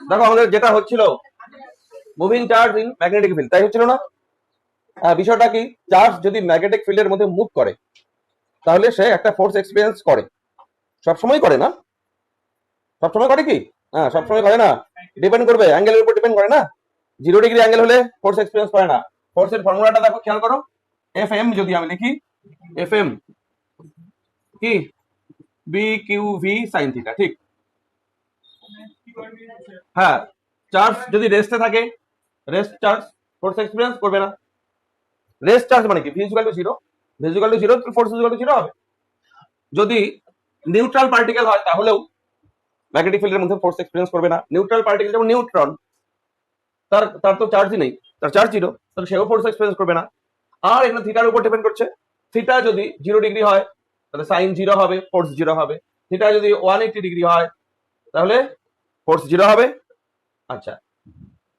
দেখো আমাদের যেটা হচ্ছিল moving charge in magnetic field, তাই হচ্ছিল না? বিষয়টা কি, চার্জ যদি ম্যাগনেটিক ফিল্ডের মধ্যে মুভ করে তাহলে সে একটা ফোর্স এক্সপিরিয়েন্স করে। সবসময় করে না, সবসময় করে কি? হ্যাঁ, সবসময় করে না, ডিপেন্ড করবে, অ্যাঙ্গেলের উপর ডিপেন্ড করে না। 0 ডিগ্রি অ্যাঙ্গেল হলে ফোর্স এক্সপিরিয়েন্স করে না। ফোর্সের ফর্মুলাটা দেখো, খেয়াল করো। এফ এম যদি আমি লিখি, এফ এম কি B Q V sine theta, ঠিক? হ্যাঁ, চার্জ যদি রেস্টে থাকে, রেস্ট চার্জ ফোর্স এক্সপিরিয়েন্স করবে না। রেস্ট চার্জ মানে কি, V equal to 0, V equal to 0, force equal to 0 হবে। যদি নিউট্রাল পার্টিকেল হয় তাহলেও ম্যাগনেটিক ফিল্ডের মধ্যে ফোর্স এক্সপিরিয়েন্স করবে না। নিউট্রাল পার্টিকেল যেমন নিউট্রন, তার তার তো চার্জই নেই, তার চার্জ 0, তাহলে সেও ফোর্স এক্সপিরিয়েন্স করবে না। আর এখানে থিটার উপর ডিপেন্ড করছে। থিটা যদি 0 ডিগ্রি হয় তাহলে সাইন 0 হবে, ফোর্স 0 হবে। থিটা যদি 180 ডিগ্রি হয় তাহলে ফোর্স 0 হবে। আচ্ছা,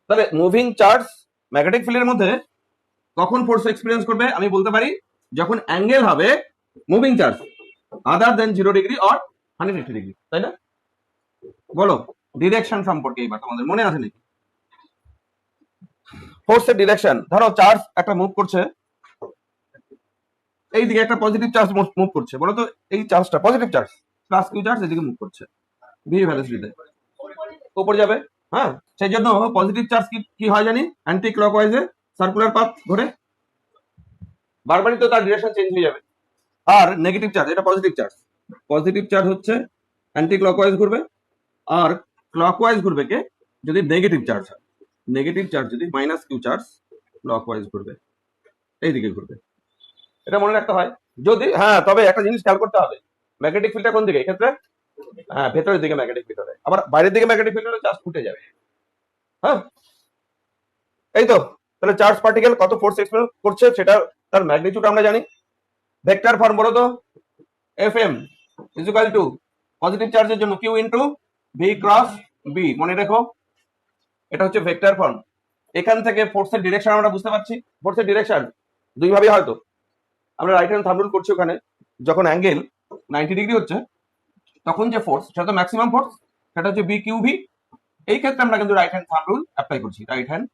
তাহলে মুভিং চার্জ ম্যাগনেটিক ফিল্ডের মধ্যে কখন ফোর্স এক্সপিরিয়েন্স করবে আমি বলতে পারি, যখন অ্যাঙ্গেল হবে moving charge other than 0 degree or 180 degree, তাই না? বলো ডিরেকশন সম্পর্কে এবার তোমাদের মনে আছে নাকি? ফোর্সের ডিরেকশন, ধরো চার্জ একটা মুভ করছে এইদিকে, একটা পজিটিভ চার্জ মুভ করছে, বলো তো এই চার্জটা positive charge, plus Q charge এদিকে মুভ করছে, ভি ভ্যালোসিটিতে উপরে যাবে। হ্যাঁ, সেই জন্য পজিটিভ চার্জ কি হয় জানি, অ্যান্টি ক্লকওয়াইজে সার্কুলার পাথ ধরে, বারবারই তো তার ডিরেকশন চেঞ্জ হয়ে যাবে। আর নেগেটিভ চার্জ, এটা পজিটিভ চার্জ, পজিটিভ চার্জ হচ্ছে অ্যান্টি ক্লকওয়াইজ ঘুরবে, আর ক্লকওয়াইজ ঘুরবে কে, যদি নেগেটিভ চার্জ হয়। নেগেটিভ চার্জ যদি মাইনাস কিউ চার্জ, ক্লকওয়াইজ ঘুরবে, এইদিকে ঘুরবে। এটা মনে রাখতে হয়। যদি হ্যাঁ, তবে একটা জিনিস খেয়াল করতে হবে, ম্যাগনেটিক ফিল্ডটা কোন দিকে এক্ষেত্রে? হ্যাঁ, ভেতরের দিকে ম্যাগনেটিক ফিল্ড হবে, আবার বাইরের দিকে ম্যাগনেটিক ফিল্ড হলে চার্জ ফুটে যাবে। হ্যাঁ, এই তো। তাহলে চার্জ পার্টিকেল কত ফোর্স এক্সপেরিয়েন্স করছে সেটা, তার ম্যাগনিটিউড আমরা জানি। ভেক্টর ফর্ম বলো তো, F M is equal to positive চার্জের জন্য Q into V cross B, মনে রেখো এটা হচ্ছে ভেক্টর ফর্ম। এখান থেকে ফোর্সের ডিরেকশন আমরা বুঝতে পারছি। ফোর্সের ডিরেকশন দুই ভাবে হয়তো, আমরা রাইট হ্যান্ড থাম্ব রুল করছি ওখানে, যখন অ্যাঙ্গেল 90 ডিগ্রি হচ্ছে তখন যে ফোর্স সেটা তো ম্যাক্সিমাম ফোর্স, সেটা হচ্ছে বি কিউ ভি। এই ক্ষেত্রে আমরা কিন্তু right hand thumb rule apply করছি, right hand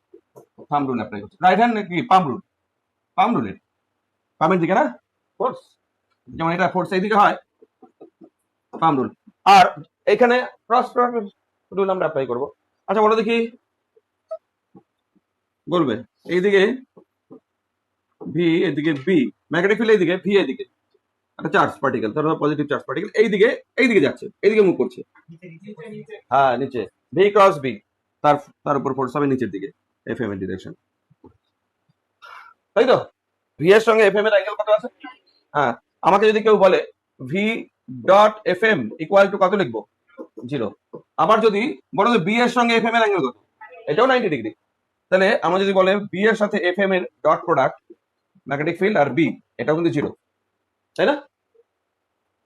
thumb rule apply করছি। রাইট হ্যান্ড কি পাম রুল, পাম রুলের পামের দিকে না ফোর্স, যেমন এটা ফোর্স এইদিকে হয়, পাম রুল। আর এখানে ক্রস রুল আমরা অ্যাপ্লাই করব। আচ্ছা বলো দেখি, বলবে এইদিকে ভি, এদিকে বি, ম্যাগনেটিক ফিল্ড এইদিকে, ভি এদিকে, একটা চার্জ পার্টিকেল, ধরো পজিটিভ চার্জ পার্টিকেল এইদিকে যাচ্ছে, এইদিকে মুভ করছে। হ্যাঁ, নিচে ভি ক্রস বি, তার তার উপর ফোর্স হবে নিচের দিকে, এফ এম এর ডিরেকশন, তাই তো? ভি এর সঙ্গে এফ এম এর অ্যাঙ্গেল কত আছে? হ্যাঁ, আমাকে যদি কেউ বলে V dot F M equal to কত লিখবো? 0। আবার যদি বলো যে বি এর সঙ্গে এফ এম এর অ্যাঙ্গেল কত, এটাও 90 ডিগ্রি, তাহলে আমরা যদি বলে বি এর সাথে এফ এম এর ডট প্রোডাক্ট ম্যাগনেটিক ফিল্ড আর বি, এটাও কিন্তু 0, তাই না?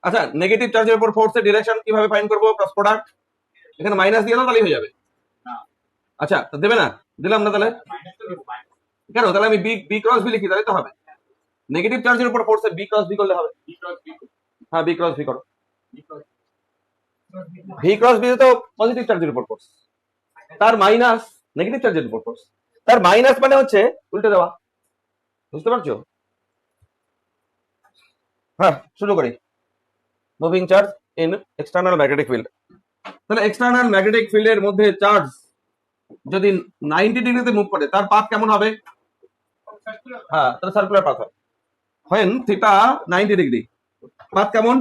আচ্ছা, নেগেটিভ চার্জের উপর ফোর্সের ডিরেকশন কিভাবে ফাইন্ড করবো? ক্রস প্রোডাক্ট, এখানে মাইনাস দিয়ে দাও তাহলেই হয়ে যাবে। আচ্ছা, তো দেবে না, দিলাম না তাহলে কেন? তাহলে আমি বি বি ক্রস বি লিখি, তাহলে তো হবে। নেগেটিভ চার্জের উপর ফোর্সের বি ক্রস বি করলে হবে। হ্যাঁ, বি ক্রস বি করো। ভি ক্রস বি তো পজিটিভ চার্জের উপর ফোর্স, তার মাইনাস নেগেটিভ চার্জের উপর ফোর্স, তার মাইনাস মানে হচ্ছে উল্টে দেওয়া, বুঝতে পারছো? হ্যাঁ, শুরু করি। Moving charge in external magnetic field. তাহলে এক্সটার্নাল ম্যাগনেটিক ফিল্ডের মধ্যে চার্জ যদি 90 ডিগ্রিতে মুভ করে তার পাথ কেমন হবে? হ্যাঁ, তাহলে সার্কুলার পাথ হয়। when থিটা 90 ডিগ্রি, পাথ কেমন?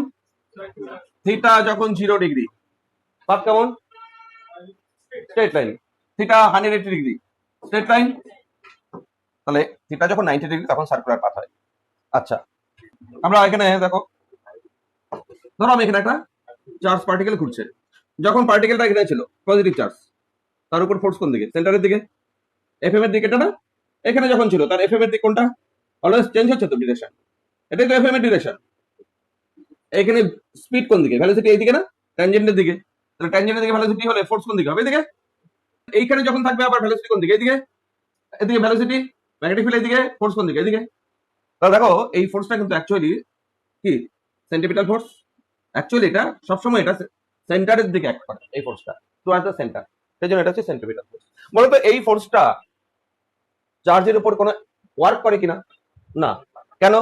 থিটা যখন 0 ডিগ্রি, পাথ কেমন? Straight line. Theta 180 degree, straight line. তাহলে থিটা যখন 90 ডিগ্রি তখন সার্কুলার পাথ হয়। আচ্ছা, আমরা এখানে দেখো, ধরো আমি এখানে একটা চার্জ পার্টিকেল ঘুরছে, যখন পার্টিকেলটা এখানে ছিল পজিটিভ চার্জ, তার উপর ফোর্স কোন দিকে? সেন্টারের দিকে, এফ এম এর দিকে, এটা না? এখানে যখন ছিল তার এফ এম এর দিক কোনটা? অলওয়েজ চেঞ্জ হচ্ছে তো ডিরেকশন, এটাই তো এফ এম এর ডিরেকশন। এখানে স্পিড কোন দিকে? ভ্যালোসিটি এইদিকে না, ট্যানজেন্টের দিকে। তাহলে ট্যানজেন্টের দিকে ভ্যালোসিটি হলে ফোর্স কোন দিকে হবে? এদিকে। এইখানে যখন থাকবে আবার ভ্যালোসিটি কোন দিকে? এদিকে। এদিকে ভ্যালোসিটি, ম্যাগনেটিক ফিল্ড এদিকে, ফোর্স কোন দিকে? এদিকে। তাহলে দেখো এই ফোর্সটা কিন্তু অ্যাকচুয়ালি কি সেন্টিপিটাল ফোর্স। অ্যাকচুয়ালি এটা সবসময় এটা সেন্টারের দিকে অ্যাক্ট করে, এই ফোর্সটা টুয়ার্ডস দ্য সেন্টার। সেই জন্য এটা হচ্ছে সেন্টিমিটার ফোর্স। বলতো এই ফোর্সটা চার্জের উপর কোনো ওয়ার্ক করে কিনা? না। কেন?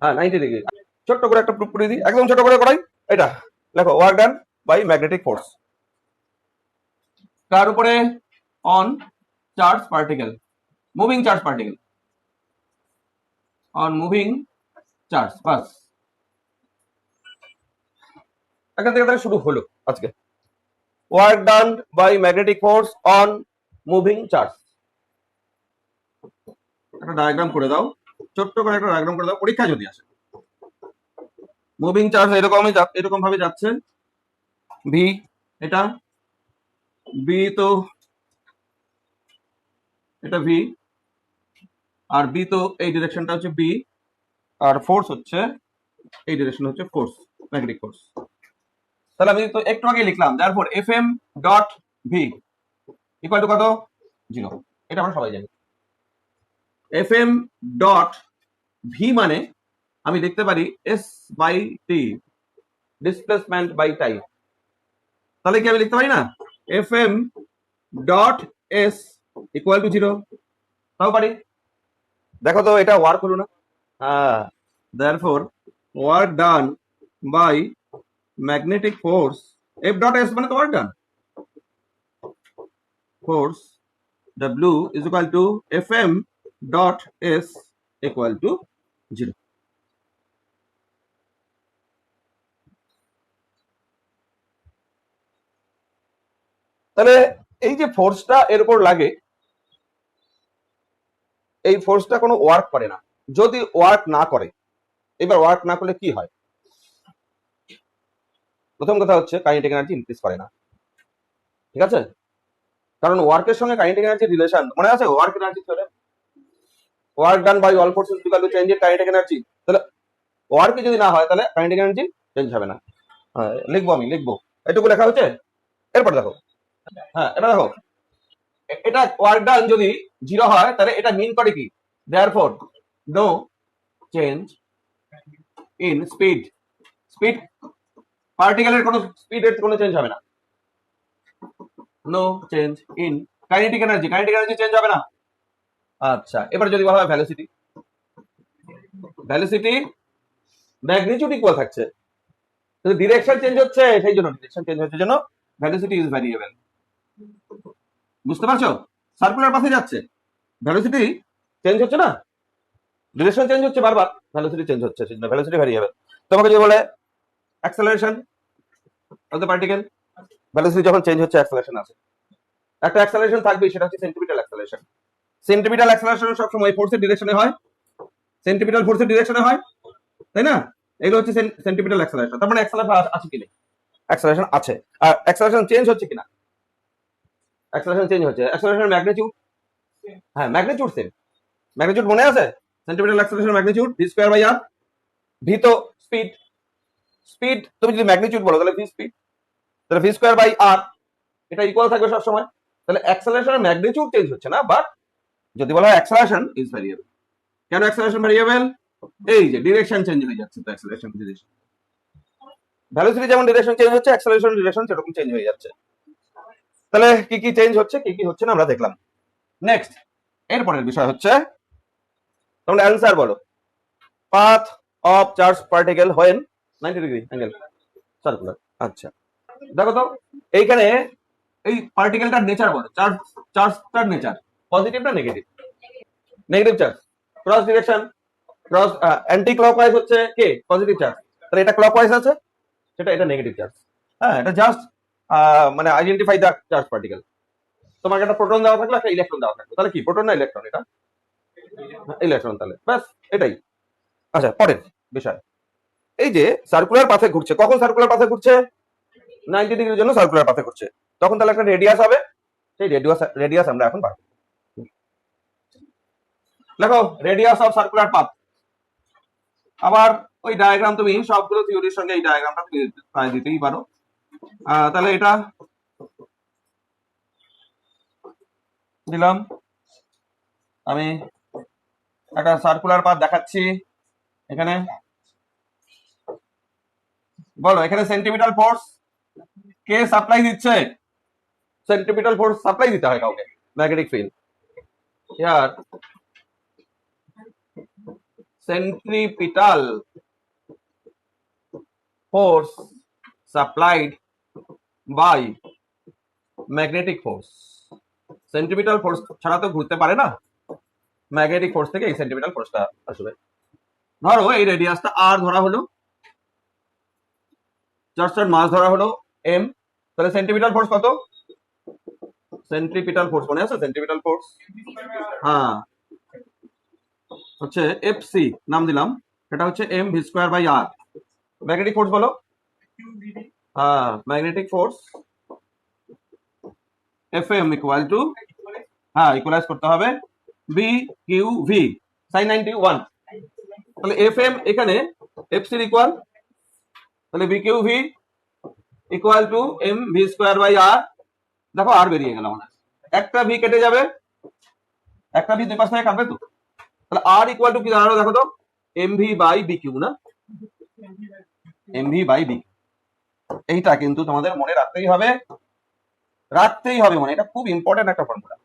হ্যাঁ, 90 ডিগ্রি। ছোট্ট করে একটা প্রুফ করে দিই, একদম ছোট করে করাই। এটা দেখো, work done by magnetic force কার উপরে? On charge particle, moving charge particle, on moving charge. বাস, এখান থেকে তাহলে শুরু হলো আজকে। Work done by magnetic force on moving charge. একটা ডায়াগ্রাম করে দাও, ছোট্ট করে একটা ডায়াগ্রাম করে দাও, পরীক্ষা যদি আসে। মুভিং চার্জ এরকম ভাবে যাচ্ছে, ভি এটা, বি তো এটা ভি, আর বি তো এই ডিরেকশনটা হচ্ছে বি, আর ফোর্স হচ্ছে এই ডিরেকশন হচ্ছে ফোর্স, ম্যাগনেটিক ফোর্স। তাহলে আমি তো একটু আগে লিখলাম, তারপর F M dot V equal to কত? 0। এটা আমরা সবাই জানি। এফ এম ডট ভি মানে আমি দেখতে পারি S by T, displacement by time. তাহলে কি আমি লিখতে পারি না F M dot S equal to 0? তাও পারি। দেখো তো এটা ওয়ার্ক হলো না? হ্যাঁ, therefore work done by magnetic force F dot S মানে তো work done, force W is equal to Fm dot S equal to 0. তাহলে এই যে ফোর্সটা এর উপর লাগে, এই ফোর্সটা কোনো ওয়ার্ক করে না। যদি ওয়ার্ক না করে, এবার ওয়ার্ক না করলে কি হয়? প্রথম কথা হচ্ছে কাইনেটিক এনার্জি ইনক্রিজ করে না, ঠিক আছে? কারণ ওয়ার্কের সঙ্গে কাইনেটিক এনার্জির রিলেশন মনে আছে? Work energy theorem, work done by all forces equal to change in kinetic energy. তাহলে ওয়ার্ক যদি না হয় তাহলে কাইনেটিক এনার্জি চেঞ্জ হবে না। হ্যাঁ, আমি লিখবো, এটুকু লেখা হচ্ছে। এরপর দেখো, হ্যাঁ এটা দেখো, এটা ওয়ার্ক ডান যদি 0 হয় তাহলে এটা মিন করে কি? Therefore no change in speed, speed পার্টিকেলের কোনো স্পিডের কোনো চেঞ্জ হবে না। No change in kinetic energy, kinetic energy change হবে না। আচ্ছা, এবার যদি বলা হয় ভ্যালোসিটি, ভ্যালোসিটি ম্যাগনিটিউড ইকুয়াল থাকছে, কিন্তু ডিরেকশন চেঞ্জ হচ্ছে, সেই জন্য ডিরেকশন চেঞ্জ হচ্ছে জন্য ভ্যালোসিটি ইজ ভ্যারিয়েবল। বুঝতে পারছো? সার্কুলার পাথে যাচ্ছে, ভ্যালোসিটি চেঞ্জ হচ্ছে না, ডিরেকশন চেঞ্জ হচ্ছে বারবার, ভ্যালোসিটি চেঞ্জ হচ্ছে, সেজন্য ভ্যালোসিটি ভ্যারিয়েবল। তোমাকে যদি বলে acceleration of the particle, velocity যখন চেঞ্জ হচ্ছে অ্যাক্সেলারেশন আছে, একটা অ্যাক্সেলারেশন থাকবে, সেটা হচ্ছে সেন্টিমিটাল অ্যাক্সেলারেশন। সেন্টিমিটাল অ্যাক্সেলারেশন সবসময় ফোর্সের ডিরেকশনে হয়, সেন্টিমিটাল ফোর্সের ডিরেকশনে হয়, তাই না? এগুলো হচ্ছে সেন্টিমিটাল অ্যাক্সেলারেশন। তার মানে অ্যাক্সেলারেশন আছে কি না? অ্যাক্সেলারেশন আছে। আর অ্যাক্সেলারেশন চেঞ্জ হচ্ছে কিনা? অ্যাক্সেলারেশন চেঞ্জ হচ্ছে। অ্যাক্সেলারেশন ম্যাগনিটিউড, হ্যাঁ ম্যাগনিটিউড সেম, ম্যাগনিটিউড মনে আছে? Centripetal acceleration magnitude V square by R. V তো স্পিড, স্পিড তুমি যদি ম্যাগনিটিউড বলো তাহলে ভি স্পিড, তাহলে ভি স্কয়ার বাই আর, এটা ইকুয়াল থাকবে সব সময়। তাহলে অ্যাক্সেলারেশনের ম্যাগনিটিউড চেঞ্জ হচ্ছে না, বাট যদি বলা হয় অ্যাক্সেলারেশন ইজ ভ্যারিয়েবল। কেন অ্যাক্সেলারেশন ভ্যারিয়েবল? এই যে ডিরেকশন চেঞ্জ হয়ে যাচ্ছে, তো অ্যাক্সেলারেশন ডিরেকশন, ভ্যালোসিটি যেমন ডিরেকশন চেঞ্জ হচ্ছে, অ্যাক্সেলারেশন ডিরেকশন সেরকম চেঞ্জ হয়ে যাচ্ছে। তাহলে কি কি চেঞ্জ হচ্ছে, কি কি হচ্ছে না আমরা দেখলাম। নেক্সট, এরপরের বিষয় হচ্ছে তোমরা অ্যান্সার বলো। Path of charge particle when 90 degree angle circular. আচ্ছা, দেখো তো এইখানে এই পার্টিকেলটার নেচার বলো, চার্জটার নেচার পজিটিভ না negative? Negative charge, cross direction, cross anti clockwise হচ্ছে কে? Positive charge. তাহলে এটা ক্লকওয়াইজ আছে, সেটা এটা নেগেটিভ চার্জ। হ্যাঁ, এটা জাস্ট মানে আইডেন্টিফাই দ্য চার্জ পার্টিকেল। তোমাকে একটা প্রোটন দেওয়া থাকলো, একটা ইলেকট্রন দেওয়া থাকলো, তাহলে কি প্রোটন না ইলেকট্রন? এটা ইলেকট্রন, তাহলে ব্যাস এটাই। আচ্ছা, পরের বিষয়, এই যে সার্কুলার পাথে ঘুরছে, কখন সার্কুলার পাথে ঘুরছে? 90 ডিগ্রির জন্য সার্কুলার পাথে ঘুরছে, তখন তাহলে একটা রেডিয়াস হবে, সেই রেডিয়াস আমরা এখন বার করব। দেখো, রেডিয়াস অফ সার্কুলার পাথ, আবার ওই ডায়াগ্রাম তুমি সবগুলো থিওরির সঙ্গে এই ডায়াগ্রামটা প্রায় দিতেই পারো। তাহলে এটা দিলাম, আমি একটা সার্কুলার পাথ দেখাচ্ছি এখানে। বলো, এখানে সেন্টিমিটার ফোর্স কে সাপ্লাই দিচ্ছে? সেন্ট্রিপিটাল ফোর্স সাপ্লাই দিতে হয় কাউকে, magnetic field. Here centripetal force supplied by magnetic force। Centripetal force ছাড়া তো ঘুরতে পারে না, ম্যাগনেটিক ফোর্স থেকে এই সেন্ট্রিপিটাল ফোর্সটা আসবে। ধরো এই রেডিয়াসটা আর ধরা হলো, চার্জটার মাস ধরা হলো এম, তাহলে সেন্ট্রিপিটাল ফোর্স কত? সেন্ট্রিপিটাল ফোর্স মনে আছে? সেন্ট্রিপিটাল ফোর্স হ্যাঁ হচ্ছে এফসি নাম দিলাম, এটা হচ্ছে M V square by R. Magnetic force বলো? হ্যাঁ, magnetic force F M equal to, হ্যাঁ ইকুয়ালাইজ করতে হবে বি কিউ ভি সাইন 91। তাহলে এফ এম এখানে এফ সির ইকুয়াল, তাহলে B Q V equal to M V square by R. দেখো আর বেরিয়ে গেল আমাদের, একটা ভি কেটে যাবে, একটা ভি দুই পাশ থেকে কাটবে তো, তাহলে আর ইকুয়াল টু কি দাঁড়ালো দেখো তো? M V by B Q না, এম ভি বাই বি। এইটা কিন্তু তোমাদের মনে রাখতেই হবে, রাখতেই হবে মনে, এটা খুব ইম্পর্টেন্ট একটা ফর্মুলা।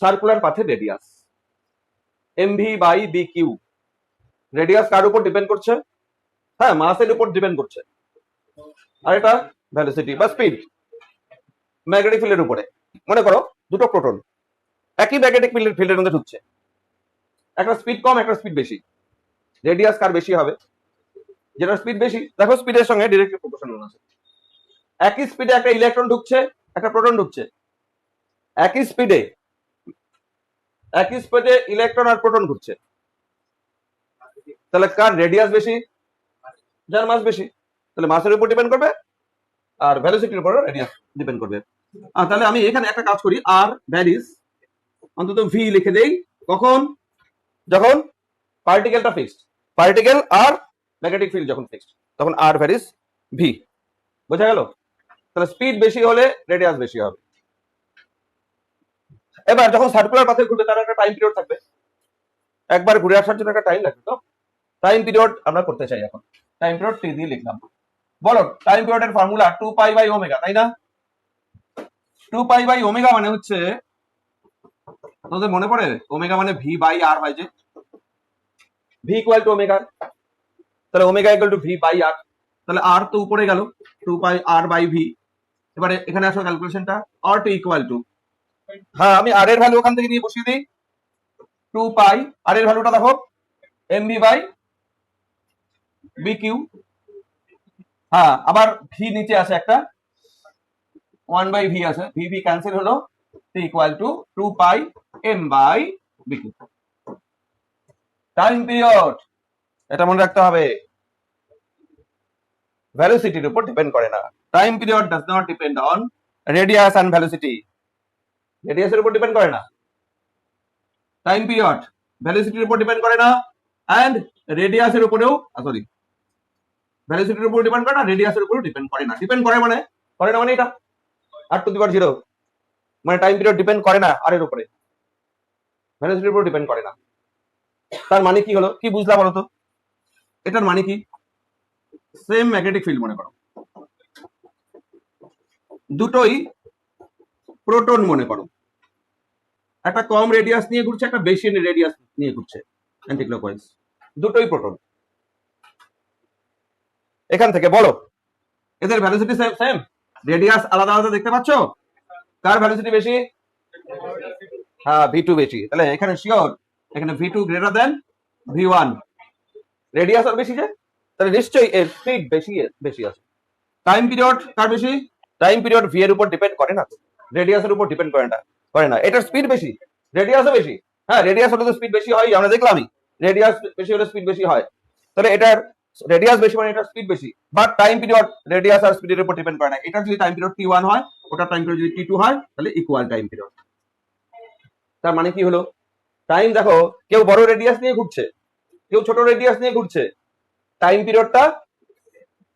সার্কুলার পাথের radius M V by B Q, radius কার উপর ডিপেন্ড করছে? হ্যাঁ মাসের উপর ডিপেন্ড করছে, আর এটা ভেলোসিটি বা স্পিড ম্যাগনেটিক ফিল্ডের উপরে। মনে করো দুটো প্রোটন একই ম্যাগনেটিক ফিল্ডের মধ্যে ঢুকছে, একটা স্পিড কম একটা স্পিড বেশি, রেডিয়াস কার বেশি হবে? যেটা স্পিড বেশি, দেখো স্পিডের সঙ্গে ডিরেক্টলি প্রপোর্শনাল আছে। একই স্পিডে একটা ইলেকট্রন ঢুকছে একটা প্রোটন ঢুকছে, একই স্পিডে ইলেকট্রন আর প্রোটন ঘুরছে, তাহলে কার রেডিয়াস বেশি? যার মাস বেশি, তাহলে মাসের উপর ডিপেন্ড করবে আর ভেলোসিটির উপর রেডিয়াস ডিপেন্ড করবে। তাহলে আমি এখানে একটা কাজ করি, আর ভ্যারিস অন্তত ভি লিখে দেই, কখন? যখন পার্টিকেলটা ফিক্সড, পার্টিকেল আর ম্যাগনেটিক ফিল্ড যখন ফিক্সড, তখন আর ভ্যারিস ভি। বোঝা গেল? তাহলে স্পিড বেশি হলে রেডিয়াস বেশি হবে। এবার যখন সার্কুলার পাথে ঘুরবে তার একটা টাইম পিরিয়ড থাকবে, একবার ঘুরে আসার জন্য একটা টাইম লাগবে, তো টাইম পিরিয়ড আমরা করতে চাই এখন, টাইম পিরিয়ড টি দিয়ে লিখলাম। বলো টাইম পিরিয়ডের ফর্মুলা 2 পাই বাই ওমেগা, তাই না? 2 পাই বাই ওমেগা মানে হচ্ছে, তোমাদের মনে পড়ে ওমেগা মানে ভি বাই আর হয়, যে ভি ইকুয়াল টু ওমেগা, তাহলে omega equal to V by R, তাহলে আর তো উপরে গেল 2 পাই আর বাই ভি। এবারে এখানে আসো ক্যালকুলেশনটা, আর টু ইকুয়াল টু, হ্যাঁ আমি আর এর ভ্যালু ওখান থেকে নিয়ে বসিয়ে দিই, 2 পাই আর এর ভ্যালুটা দেখো M V by B Q, হ্যাঁ আবার ভি নিচে আছে একটা 1 বাই ভি আছে, ভি ভি ক্যান্সেল হলো, equal to 2 pi M by B Q. Time period এটা মনে রাখতে হবে, ভেলোসিটির উপর ডিপেন্ড করে না। Time period does not depend on radius and velocity, রেডিয়াসের উপর ডিপেন্ড করে না, টাইম পিরিয়ড ভেলোসিটির উপর ডিপেন্ড করে না, এন্ড রেডিয়াসের উপরেও সরি ভেলোসিটির উপর ডিপেন্ড করে না, রেডিয়াসের উপরেও ডিপেন্ড করে না। ডিপেন্ড করে মানে করে না মানে এটা আর টু দি পাওয়ার 0, মানে টাইম পিরিয়ড ডিপেন্ড করে না আর এর উপরে, ভেলোসিটির উপর ডিপেন্ড করে না। তার মানে কি হলো, কি বুঝলা বলো তো? এটার মানে কি? সেম ম্যাগনেটিক ফিল্ড মনে করো, দুটোই প্রোটন মনে করো, একটা কম রেডিয়াস নিয়ে ঘুরছে একটা বেশি রেডিয়াস নিয়ে ঘুরছে অ্যান্টিক্লকওয়াইজ, দুটোই প্রোটন। এখান থেকে বলো এদের ভ্যালোসিটি সেম, রেডিয়াস আলাদা আলাদা দেখতে পাচ্ছ? কার ভ্যালোসিটি বেশি? হ্যাঁ ভি2 বেশি, তাহলে এখানে শিওর এখানে ভি2 গ্রেটার দেন ভি1, রেডিয়াস আর বেশি, যে তাহলে নিশ্চয়ই এর স্পিড বেশি আছে। টাইম পিরিয়ড কার বেশি? টাইম পিরিয়ড ভি এর উপর ডিপেন্ড করে না, রেডিয়াসের উপর ডিপেন্ড করে না, এটার স্পিড বেশি, রেডিয়াসও বেশি। হ্যাঁ রেডিয়াস হলে তো স্পিড বেশি হয়, আমরা দেখলামই রেডিয়াস বেশি হলে স্পিড বেশি হয়, তাহলে এটার রেডিয়াস বেশি মানে এটার স্পিড বেশি। বাট টাইম পিরিয়ড রেডিয়াস আর স্পিডের উপর ডিপেন্ড করে না, এটার যদি টাইম পিরিয়ড টি1 হয়, ওটার টাইম পিরিয়ড যদি টি2 হয়, তাহলে ইকুয়াল টাইম পিরিয়ড। তার মানে কি হলো, টাইম দেখো কেউ বড় রেডিয়াস নিয়ে ঘুরছে কেউ ছোট রেডিয়াস নিয়ে ঘুরছে, টাইম পিরিয়ডটা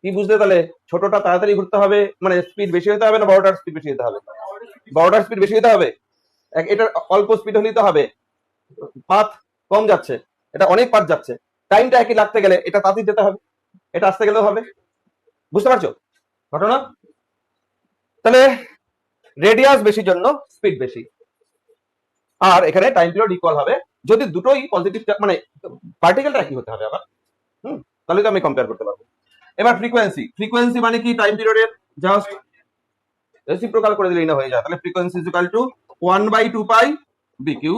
কি বুঝলে? তাহলে ছোটটা তাড়াতাড়ি ঘুরতে হবে, মানে স্পিড বেশি হতে হবে, না বড়টার স্পিড বেশি হতে হবে? বড়টার স্পিড বেশি হতে হবে, এটার অল্প স্পিড হলেই তো হবে, পাথ কম যাচ্ছে, এটা অনেক পাথ যাচ্ছে, টাইমটা একই লাগতে গেলে এটা তাড়াতাড়ি যেতে হবে, এটা আসতে গেলেও হবে। বুঝতে পারছো ঘটনা? তাহলে রেডিয়াস বেশির জন্য স্পিড বেশি, আর এখানে টাইম পিরিয়ড ইকুয়াল হবে যদি দুটোই পজিটিভ, মানে পার্টিকেলটা একই হতে হবে আবার। তাহলে তো আমি কম্পেয়ার করতে পারবো। এবার ফ্রিকোয়েন্সি, ফ্রিকোয়েন্সি মানে কি টাইম পিরিয়ডের জাস্ট রেসিপ্রোকাল করে দিলেই না হয়ে যায়। তাহলে frequency is equal to 1/2 pi BQ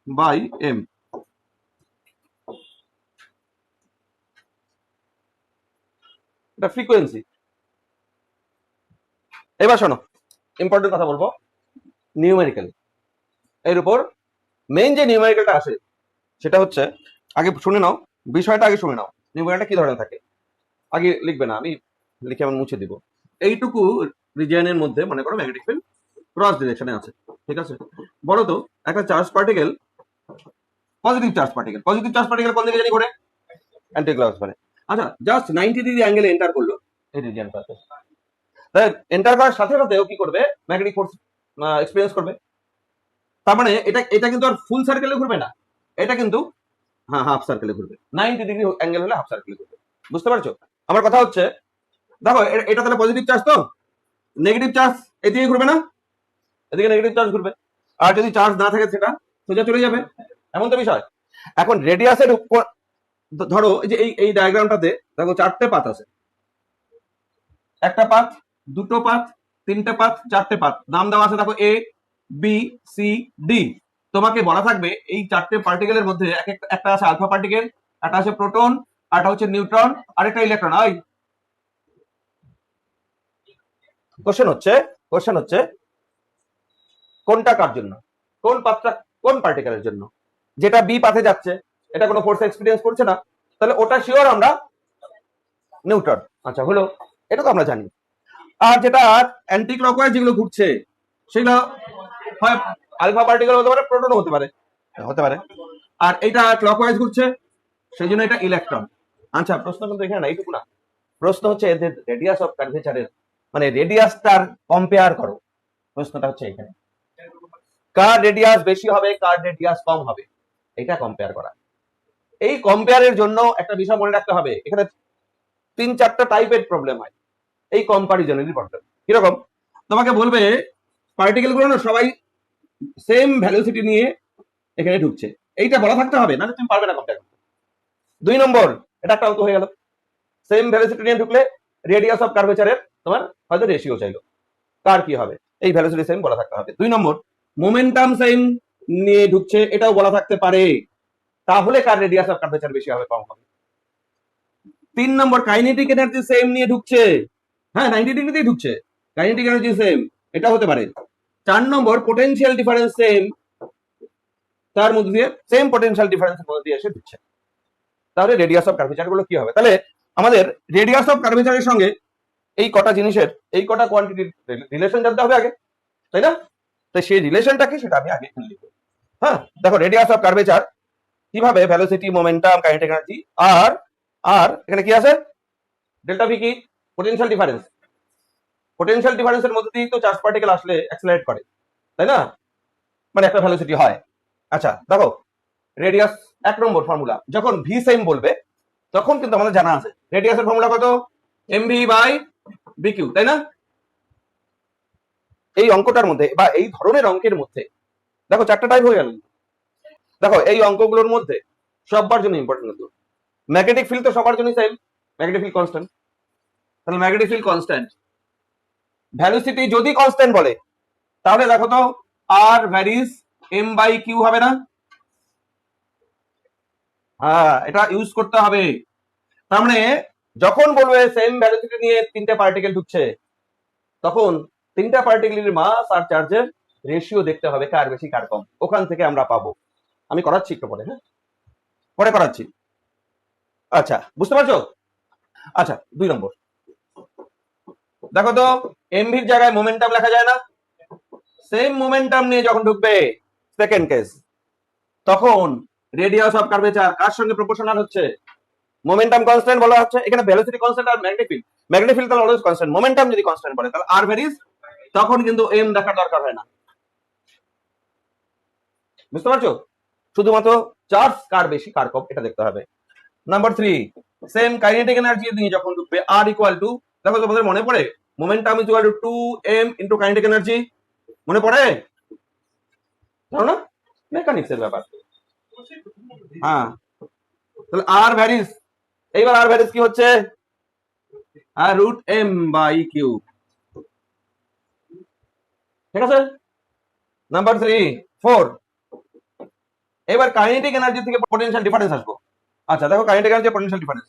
by M. এটা ফ্রিকোয়েন্সি। এবার শোনো, ইম্পর্টেন্ট কথা বলবো, নিউমেরিক্যাল এর উপর মেইন যে নিউমেরিক্যালটা আসে সেটা হচ্ছে, আগে শুনে নাও বিষয়টা, আগে শুনে নাও নিউমেরিক্যালটা কি ধরনের থাকে। আগে লিখবে না, আমি লিখে আমি মুছে দিব। এইটুকু রিজিয়নের মধ্যে মনে করো ম্যাগনেটিক ফিল্ড ক্রস ডিরেকশনে আছে, ঠিক আছে। বলো তো একটা charge particle, positive charge particle কোন দিকে জানি ঘোরে? অ্যান্টি ক্লকওয়াইজ মানে। আচ্ছা, জাস্ট 90 ডিগ্রি অ্যাঙ্গেলে এন্টার করলো এই রিজিয়নটাতে, তাই এন্টার করার সাথে সাথে ও কি করবে? ম্যাগনেটিক ফোর্স এক্সপেরিয়েন্স করবে। তার মানে এটা কিন্তু আর ফুল সার্কেলে ঘুরবে না, এটা কিন্তু হ্যাঁ হাফ সার্কেলে ঘুরবে। 90 ডিগ্রি অ্যাঙ্গেল হলে হাফ সার্কেলে ঘুরবে। বুঝতে পারছো আমার কথা? হচ্ছে দেখো এটা তাহলে পজিটিভ চার্জ, তো নেগেটিভ চার্জ এদিকে ঘুরবে না, এদিকে নেগেটিভ চার্জ ঘুরবে। আর যদি চার্জ না থাকে সেটা সোজা চলে যাবে, এমন তো বিষয়। এখন রেডিয়াসের উপর ধরো যে এই ডায়াগ্রামটাতে দেখো 4টে পাত আছে, একটা পাত, দুটো পাত, তিনটে পাত, 4টে পাত, নাম দেওয়া আছে দেখো এ বি সি ডি। তোমাকে বলা থাকবে এই 4টে পার্টিকেলের মধ্যে একটা আছে আলফা পার্টিকেল, একটা আছে প্রোটন, একটা হচ্ছে নিউট্রন, আর একটা ইলেকট্রন। কোশ্চেন হচ্ছে কোনটা কার জন্য, কোন পাতটা কোন পার্টিকেলের জন্য? যেটা বি পাথে যাচ্ছে, এটা কোনো ফোর্স এক্সপিরিয়েন্স করছে না, তাহলে ওটা শিওর আমরা নিউট্রন। আচ্ছা হলো, এটা তো আমরা জানি। আর যেটা অ্যান্টি ক্লকওয়াইজ যেগুলো ঘুরছে সেগুলো হয় আলফা পার্টিকেল হতে পারে, প্রোটনও হতে পারে। আর এটা ক্লকওয়াইজ ঘুরছে, সেই জন্য এটা ইলেকট্রন। আচ্ছা প্রশ্ন কিন্তু এখানে না, এইটুকু না, প্রশ্ন হচ্ছে এদের রেডিয়াস অফ কার্ভেচারের, মানে রেডিয়াসটার কম্পেয়ার করো। প্রশ্নটা হচ্ছে এখানে কার রেডিয়াস বেশি হবে, কার রেডিয়াস কম হবে, এটা কম্পেয়ার করা। এই কম্পেয়ারের জন্য একটা বিষয় মনে রাখতে হবে, এখানে 3-4টা টাইপের প্রবলেম হয় এই কম্পারিজনেরই প্রবলেম। কিরকম? তোমাকে বলবে পার্টিকেল গুলো না সবাই সেম ভ্যালোসিটি নিয়ে এখানে ঢুকছে, এইটা বলা থাকতে হবে, না তুমি পারবে না কম্পেয়ার করতে। 2 নম্বর, এটা একটা অঙ্ক হয়ে গেল, সেম ভ্যালোসিটি নিয়ে ঢুকলে রেডিয়াস অফ কার্ভেচারের তোমার হয়তো রেশিও চাইলো, কার কি হবে, এই ভ্যালোসিটি সেম বলা থাকতে হবে। 2 নম্বর, মোমেন্টাম সেম নিয়ে ঢুকছে, এটাও বলা থাকতে পারে, তাহলে কার রেডিয়াস অফ কার্ভেচার বেশি হবে কম হবে। 3 নম্বর, কাইনেটিক এনার্জি সেম নিয়ে ঢুকছে, হ্যাঁ 90 ডিগ্রিতেই ঢুকছে, কাইনেটিক এনার্জি সেম, এটা হতে পারে। 4 নম্বর, পোটেনশিয়াল ডিফারেন্স সেম, তার মধ্যে দিয়ে সেম পোটেনশিয়াল ডিফারেন্সের মধ্যে দিয়ে এসে ঢুকছে, তাহলে রেডিয়াস অফ কার্ভেচার গুলো কি হবে? তাহলে আমাদের রেডিয়াস অফ কার্ভেচারের সঙ্গে এই কটা জিনিসের, এই কটা কোয়ান্টিটির রিলেশন জানতে হবে আগে, তাই না? তো সেই রিলেশনটা কি সেটা আমি আগে এখানে লিখবো। হ্যাঁ দেখো, রেডিয়াস অফ কার্ভেচার কিভাবে, ভেলোসিটি, মোমেন্টাম, কাইনেটিক এনার্জি, আর আর এখানে কি আছে? ডেল্টা ভি কি? Potential difference. পোটেনশিয়াল ডিফারেন্সের মধ্যে দিয়ে তো চার্জ পার্টিকেল আসলে অ্যাক্সেলারেট করে, তাই না? মানে একটা ভেলোসিটি হয়। আচ্ছা দেখো, রেডিয়াস 1 নম্বর ফর্মুলা, যখন ভি সেম বলবে তখন কিন্তু আমাদের জানা আছে রেডিয়াসের ফর্মুলা কত? এমভি বাই বিকিউ, তাই না? এই অঙ্কটার মধ্যে বা এই ধরনের অঙ্কের মধ্যে দেখো 4টা টাইপ হয়ে গেল। দেখো এই অঙ্কগুলোর মধ্যে সবার জন্য ইম্পর্টেন্ট কিন্তু ম্যাগনেটিক ফিল্ড তো সবার জন্য সেম, ম্যাগনেটিক ফিল্ড কনস্ট্যান্ট, তাহলে ম্যাগনেটিক ফিল্ড কনস্ট্যান্ট, ভ্যালোসিটি যদি কনস্ট্যান্ট বলে তাহলে দেখো তো আর ভ্যারিজ এম বাই কিউ হবে না? হ্যাঁ এটা ইউজ করতে হবে। তার মানে যখন বলবে সেম ভ্যালোসিটি নিয়ে 3টে পার্টিকেল ঢুকছে, তখন 3টা পার্টিকেলের মাস আর চার্জের রেশিও দেখতে হবে, কার বেশি কার কম, ওখান থেকে আমরা পাবো। আমি করাচ্ছি একটু পরে, হ্যাঁ পরে করাচ্ছি। আচ্ছা বুঝতে পারছো? আচ্ছা 2 নম্বর, দেখো তো এমভির জায়গায় মোমেন্টাম লেখা যায় না? সেম মোমেন্টাম নিয়ে যখন ঢুকবে, সেকেন্ড কেস, তখন রেডিয়াস অফ কার্ভেচার কার সঙ্গে প্রপোর্শনাল হচ্ছে? মোমেন্টাম কনস্ট্যান্ট বলা হচ্ছে, এখানে ভেলোসিটি কনস্ট্যান্ট আর ম্যাগনেটিক ফিল্ড তাহলে অলওয়েজ কনস্ট্যান্ট, মোমেন্টাম যদি কনস্ট্যান্ট বলে তাহলে আর ভ্যারিজ, তখন কিন্তু এম দেখার দরকার হয় না। বুঝতে পারছো? শুধুমাত্র চার্জ কার বেশি কার কম এটা দেখতে হবে। নাম্বার 3, সেম কাইনেটিক এনার্জি নিয়ে যখন ঢুকবে, আর ইকুয়াল টু, দেখো তোমাদের মনে পড়ে momentum is equal two 2m into kinetic energy, মনে পড়ে? জানো না, মেকানিক্সের ব্যাপার। হ্যাঁ, তাহলে আর ভ্যারিস, এইবার আর ভ্যারিস কি হচ্ছে? Root M by Q. ঠিক আছে, নাম্বার 4। এবার কাইনেটিক এনার্জি থেকে পটেনশিয়াল ডিফারেন্স আসবো। আচ্ছা দেখো, kinetic energy potential difference,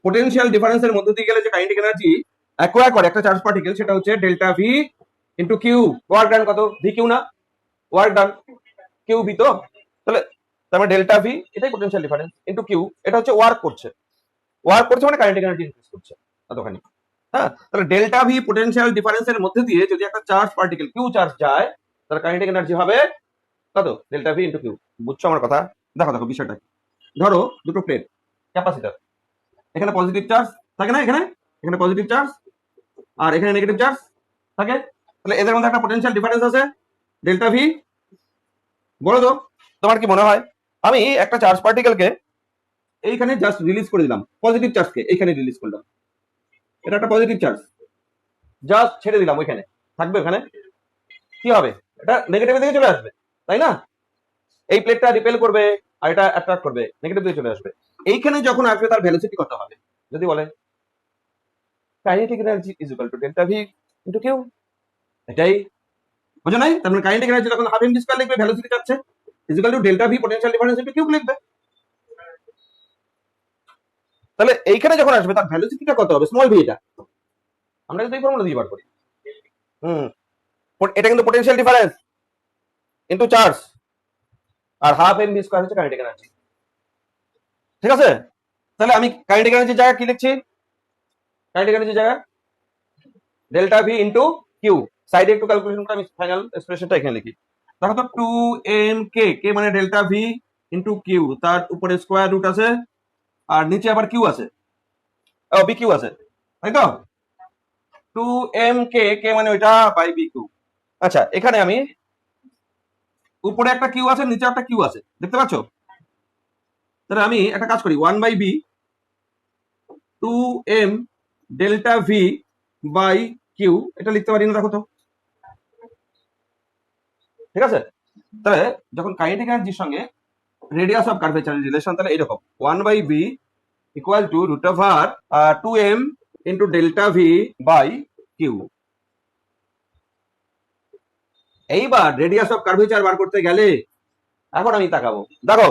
potential ডিফারেন্সের মধ্য দিয়ে গেলে যে কাইনেটিক এনার্জি অ্যাকোয়ার করে একটা চার্জ পার্টিকেল, সেটা হচ্ছে delta V into Q. Work done কত? ভি কিউ না, ওয়ার্ক ডান কিউ ভি। তো তাহলে তার মানে ডেল্টা ভি, এটাই পোটেনশিয়াল ডিফারেন্স, ইন্টু কিউ, এটা হচ্ছে ওয়ার্ক করছে। ওয়ার্ক করছে মানে কাইনেটিক এনার্জি ইনক্রিজ করছে এতখানি। হ্যাঁ, তাহলে ডেল্টা ভি পোটেনশিয়াল ডিফারেন্সের মধ্যে দিয়ে যদি একটা চার্জ পার্টিকেল কিউ চার্জ যায়, তার কাইনেটিক এনার্জি হবে কত? Delta V into Q. বুঝছো আমার কথা? দেখো দেখো বিষয়টা কি। ধরো দুটো প্লেট, ক্যাপাসিটর, এখানে পজিটিভ চার্জ থাকে না, এখানে এখানে পজিটিভ চার্জ আর এখানে নেগেটিভ চার্জ থাকে। তাহলে এদের মধ্যে একটা পোটেনশিয়াল ডিফারেন্স আছে ডেল্টা ভি। বলো তো তোমার কি মনে হয়, আমি একটা চার্জ পার্টিকেলকে এইখানে জাস্ট রিলিজ করে দিলাম, পজিটিভ চার্জকে এইখানে রিলিজ করলাম, এটা একটা পজিটিভ চার্জ, জাস্ট ছেড়ে দিলাম, ওইখানে থাকবে, ওখানে কি হবে? এটা নেগেটিভের দিকে চলে আসবে, তাই না? এই প্লেটটা রিপেল করবে আর এটা অ্যাট্রাক্ট করবে, নেগেটিভ দিকে চলে আসবে। এইখানে যখন আসবে তার ভেলোসিটি কত হবে? যদি বলে kinetic energy is equal to delta V into Q, এটাই বুঝো নাই? তার মানে কাইনেটিক এনার্জি যখন হাফ এম ভি স্কয়ার লিখবে, ভেলোসিটি যাচ্ছে, is equal to delta V potential difference into Q লিখবে। তাহলে এইখানে যখন আসবে তার ভেলোসিটিটা কত হবে? Small V. এটা আমরা কিন্তু এই ফর্মুলা দিয়ে বার করি। হুম, এটা কিন্তু পোটেনশিয়াল ডিফারেন্স ইনটু চার্জ, আর হাফ এম ভি স্কয়ার হচ্ছে কাইনেটিক এনার্জি। ঠিক আছে, তাহলে আমি কাইনেটিক এনার্জির জায়গা কি লিখছি? কাইনেটিক এনার্জির জায়গা ডেল্টা ভি ইনটু কিউ। সাইডে একটু ক্যালকুলেশন করে আমি ফাইনাল এক্সপ্রেশনটা এখানে লিখি। দেখো তো, 2m কে, কে মানে ডেল্টা ভি ইনটু কিউ, তার উপরে স্কয়ার রুট আছে আর নিচে আবার কিউ আছে, ও বি কিউ আছে, তাই তো? 2m কে, কে মানে ওইটা, বাই বি কিউ। আচ্ছা, এখানে আমি উপরে একটা কিউ আছে, নিচে একটা কিউ আছে, দেখতে পাচ্ছ? তাহলে আমি একটা কাজ করি, 1 by B 2m delta V by Q, এটা লিখতে পারি না? দেখো তো, ঠিক আছে? তাহলে যখন কাইনেটিক এনার্জির সঙ্গে রেডিয়াস অফ কার্ভেচারের রিলেশন, তাহলে এরকম 1 by B equal to root over 2m into delta V by Q. এইবার রেডিয়াস অফ কার্ভেচার বার করতে গেলে এখন আমি তাকাবো, দেখো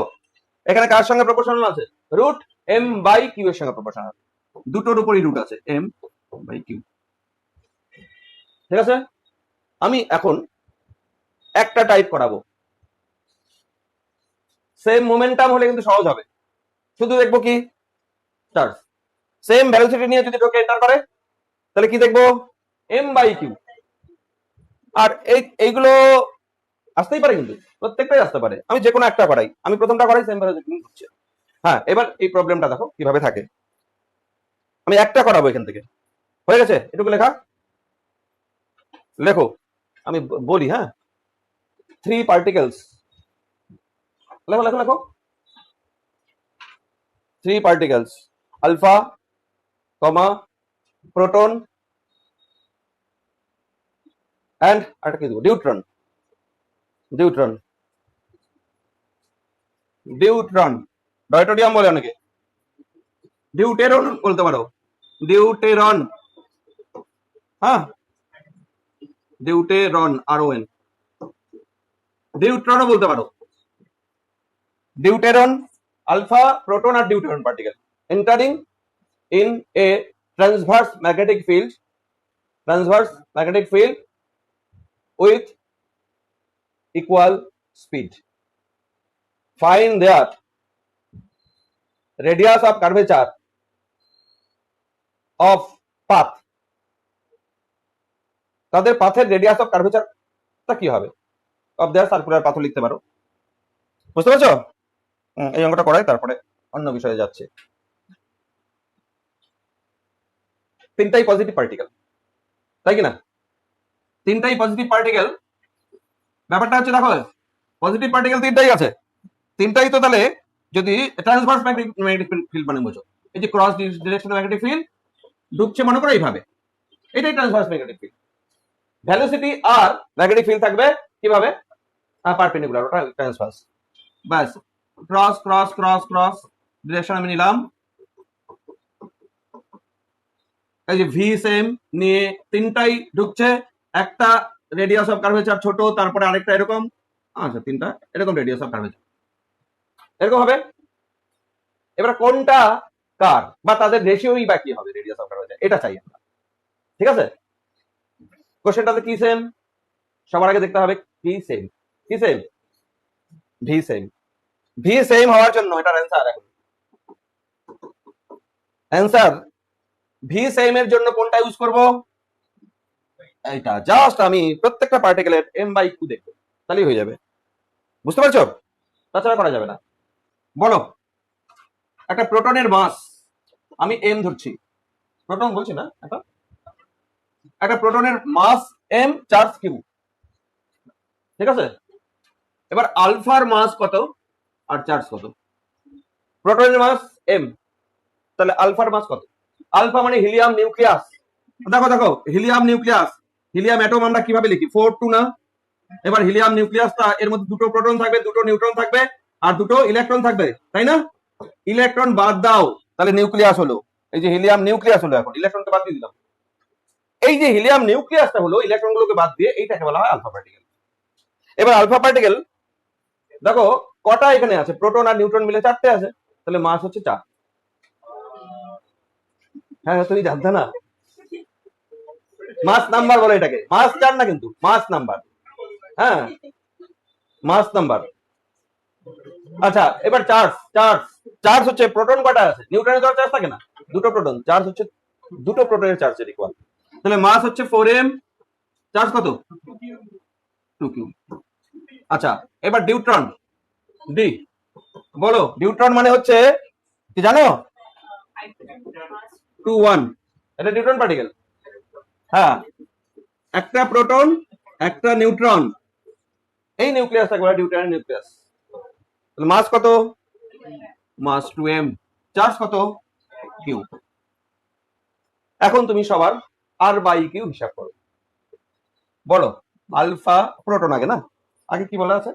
এখানে কার সঙ্গে প্রপোর্শনাল আছে? রুট এম বাই কিউ এর সঙ্গে প্রপোর্শনাল, দুটোর উপরই রুট আছে, এম বাই কিউ। ঠিক আছে, আমি এখন একটা টাইপ করাবো, সেম মোমেন্টাম হলে কিন্তু সহজ হবে। শুধু দেখবো কি চার্জ, সেম ভেলোসিটি নিয়ে যদি ঢোকে এন্টার করে, তাহলে কি দেখবো? M by Q. আর এইগুলো আসতেই পারে, কিন্তু প্রত্যেকটাই আসতে পারে। আমি যে কোনো একটা করাই, আমি প্রথমটা করাই সেম ভেলোসিটি হচ্ছে। হ্যাঁ, এবার এই প্রবলেমটা দেখো কিভাবে থাকে। আমি একটা করাবো এখান থেকে, হয়ে গেছে এটুকু লেখা। লেখো, আমি বলি, হ্যাঁ, 3 পার্টিকেলস, লেখো লেখো লেখো, 3 particles, alpha comma proton and একটা কি দেবো, ডিউট্রন। ডিউট্রন, ডিউট্রন, ডয়টোরিয়াম বলে অনেকে, ডিউটেরন বলতে পারো, ডিউটেরন। হ্যাঁ, ডিউটেরন, আর ও এন, ডিউট্রনও বলতে পারো। ডিউটেরন, আলফা প্রোটন আর deuteron particle entering in a transverse magnetic field, transverse magnetic field with equal speed. Find their radius of curvature of path. তাদের পাথের রেডিয়াস অফ কার্ভেচারটা কি হবে? অফ দেয়ার সার্কুলার পাথও লিখতে পারো। বুঝতে পারছো? এই অঙ্কটা করাই, তারপরে অন্য বিষয়ে যাচ্ছে। তিনটাই পজিটিভ পার্টিকেল, তাই কি না? তিনটাই পজিটিভ পার্টিকেল। ব্যাপারটা হচ্ছে দেখো, পজিটিভ পার্টিকেল তিনটাই আছে, তিনটাই তো তাহলে যদি ট্রান্সভার্স ম্যাগনেটিক ফিল্ড মানে বোঝো, এই যে ক্রস ডিরেকশন ম্যাগনেটিক ফিল্ড ঢুকছে মনে করো এইভাবে, এটাই ট্রান্সভার্স ম্যাগনেটিক ফিল্ড। ভেলোসিটি আর ম্যাগনেটিক ফিল্ড থাকবে কিভাবে, পারপেন্ডিকুলার, ওটা ট্রান্সভার্স। বাস, cross cross cross cross direction আমি নিলাম। এই যে ভি সেম নিয়ে তিনটাই ঢুকছে, একটা রেডিয়াস অফ কার্ভেচার ছোট, তারপরে আরেকটা এরকম, আচ্ছা তিনটা এরকম রেডিয়াস অফ কার্ভেচার এরকম হবে। এবার কোনটা কার বা তাদের রেশিওই বা কি হবে রেডিয়াস অফ কার্ভেচার, এটা চাই আমরা। ঠিক আছে, কোশ্চেনটাতে কি সেম, সবার আগে দেখতে হবে কি সেম, কি same, V same. V same হওয়ার জন্য এটার অ্যান্সার, এখন অ্যান্সার ভি সেম এর জন্য কোনটা ইউজ করব, এইটা। জাস্ট আমি প্রত্যেকটা পার্টিকেলের এম বাই কিউ দেখবো, তাহলেই হয়ে যাবে। বুঝতে পারছো, তাছাড়া করা যাবে না। বলো, একটা প্রোটনের মাস আমি এম ধরছি, প্রোটন বলছি না, একটা প্রোটনের মাস এম, চার্জ কিউ, ঠিক আছে। এবার আলফার মাস কত আর চার্জ কত, প্রোটনের মাস এম, তাহলে আলফার মাস কত, আলফা মানে হিলিয়াম নিউক্লিয়াস। দেখো দেখো, হিলিয়াম নিউক্লিয়াস, হিলিয়াম অ্যাটম আমরা কিভাবে লিখি, 4 2 না। এবার হিলিয়াম নিউক্লিয়াসটা, এর মধ্যে দুটো প্রোটন থাকবে, দুটো নিউট্রন থাকবে, আর দুটো ইলেকট্রন থাকবে, তাই না। ইলেকট্রন বাদ দাও, তাহলে নিউক্লিয়াস হলো। এই যে হিলিয়াম নিউক্লিয়াস হলো, এখন ইলেকট্রনটা বাদ দিয়ে দিলাম। এই যে হিলিয়াম নিউক্লিয়াসটা হলো, ইলেকট্রন গুলোকে বাদ দিয়ে, এইটাকে বলা হয় আলফা পার্টিকেল। এবার আলফা পার্টিকেল দেখো কটা এখানে আছে, প্রোটন আর নিউট্রন মিলে 4টে আছে, তাহলে মাস হচ্ছে 4। হ্যাঁ তুমি জানতে না, মাস নাম্বার বলে এটাকে, মাস 4 না কিন্তু মাস নাম্বার, হ্যাঁ মাস নাম্বার। আচ্ছা এবার চার্জ, চার্জ চার্জ হচ্ছে প্রোটন কটা আছে, নিউট্রনের তো চার্জ থাকে না, দুটো প্রোটন, চার্জ হচ্ছে দুটো প্রোটনের চার্জের ইকুয়াল, তাহলে মাস হচ্ছে 4m, চার্জ কত 2q। আচ্ছা এবার ডিউট্রন, ডি, বলো ডিউট্রন মানে হচ্ছে কি জানো, 2 1, এটা নিউট্রন পার্টিকেল। হ্যাঁ, একটা প্রোটন একটা নিউট্রন, এই নিউক্লিয়াসটাকে বলে ডিউট্রনের নিউক্লিয়াস। তাহলে মাস কত, মাস 2m, চার্জ কত q। এখন তুমি সবার আর বাই কিউ হিসাব করো। বলো আলফা, প্রোটন আগে না, আগে কি বলা আছে,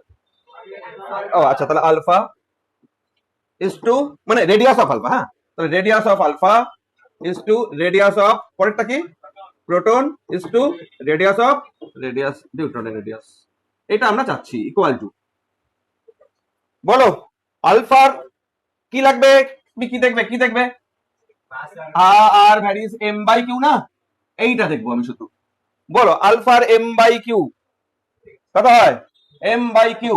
ও আচ্ছা, তাহলে আলফা ইজ টু, মানে রেডিয়াস অফ আলফা, হ্যাঁ তাহলে radius of alpha is to radius of, পরেরটা কি, proton is to radius of, radius নিউট্রনের রেডিয়াস, এটা আমরা চাচ্ছি ইকুয়াল টু। বলো আলফার কি লাগবে, তুমি কি দেখবে, কি দেখবে, আর ভ্যারিজ এম বাই কিউ না, এইটা দেখবো আমি শুধু। বলো আলফার এম বাই কিউ কত হয়, এম বাই কিউ,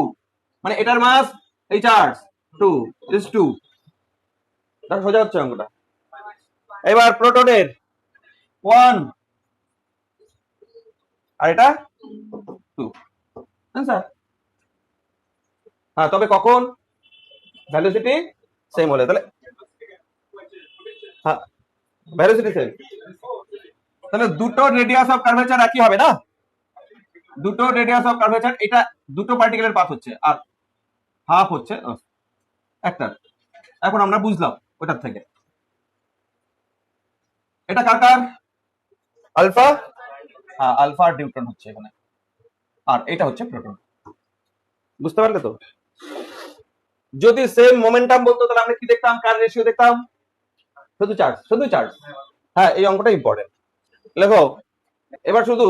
মানে এটার মাস এই চার্জ 2 is 2, সোজা হচ্ছে অঙ্কটা। এবার প্রোটনের 1 আর এটা 2, আনসার। হ্যাঁ তবে কখন, ভ্যালোসিটি সেম হলে, তাহলে হ্যাঁ ভ্যালোসিটি সেম, তাহলে দুটো রেডিয়াস অফ কার্ভেচার একই হবে না, দুটো রেডিয়াস অফ কার্ভেচার, এটা দুটো পার্টিকেলের পাথ হচ্ছে আর হাফ হচ্ছে একটা। এখন আমরা বুঝলাম ওটার থেকে, এটা কার কার, আলফা, হ্যাঁ আলফা আর নিউট্রন হচ্ছে এখানে, আর এটা হচ্ছে প্রোটন। বুঝতে পারলে তো, যদি সেম মোমেন্টাম বলতো তাহলে আমরা কি দেখতাম, কার রেশিও দেখতাম, শুধু চার্জ, শুধু চার্জ। হ্যাঁ এই অঙ্কটা ইম্পর্টেন্ট, লেখো। এবার শুধু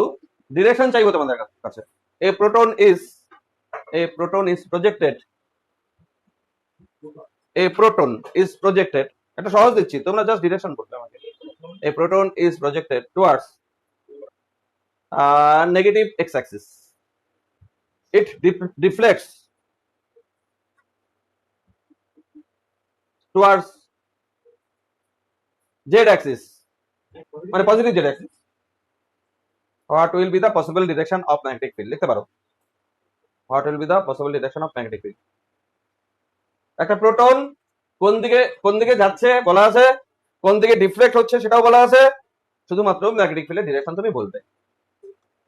ডিরেকশন চাইবো তোমাদের কাছে, a proton is projected, a proton is projected, এটা সহজ দিচ্ছি, তোমরা জাস্ট ডিরেকশন করবে আমাকে। A proton is projected towards negative X axis, it deflects towards Z axis, মানে positive Z axis. What will be the possible direction of magnetic field, লিখতে পারো, what will be the possible direction of magnetic field. একটা proton কোন দিকে যাচ্ছে বলা আছে, কোন দিকে ডিফ্লেক্ট হচ্ছে সেটাও বলা আছে, শুধুমাত্র ম্যাগনেটিক ফিল্ডের ডিরেকশন তুমি বলবে।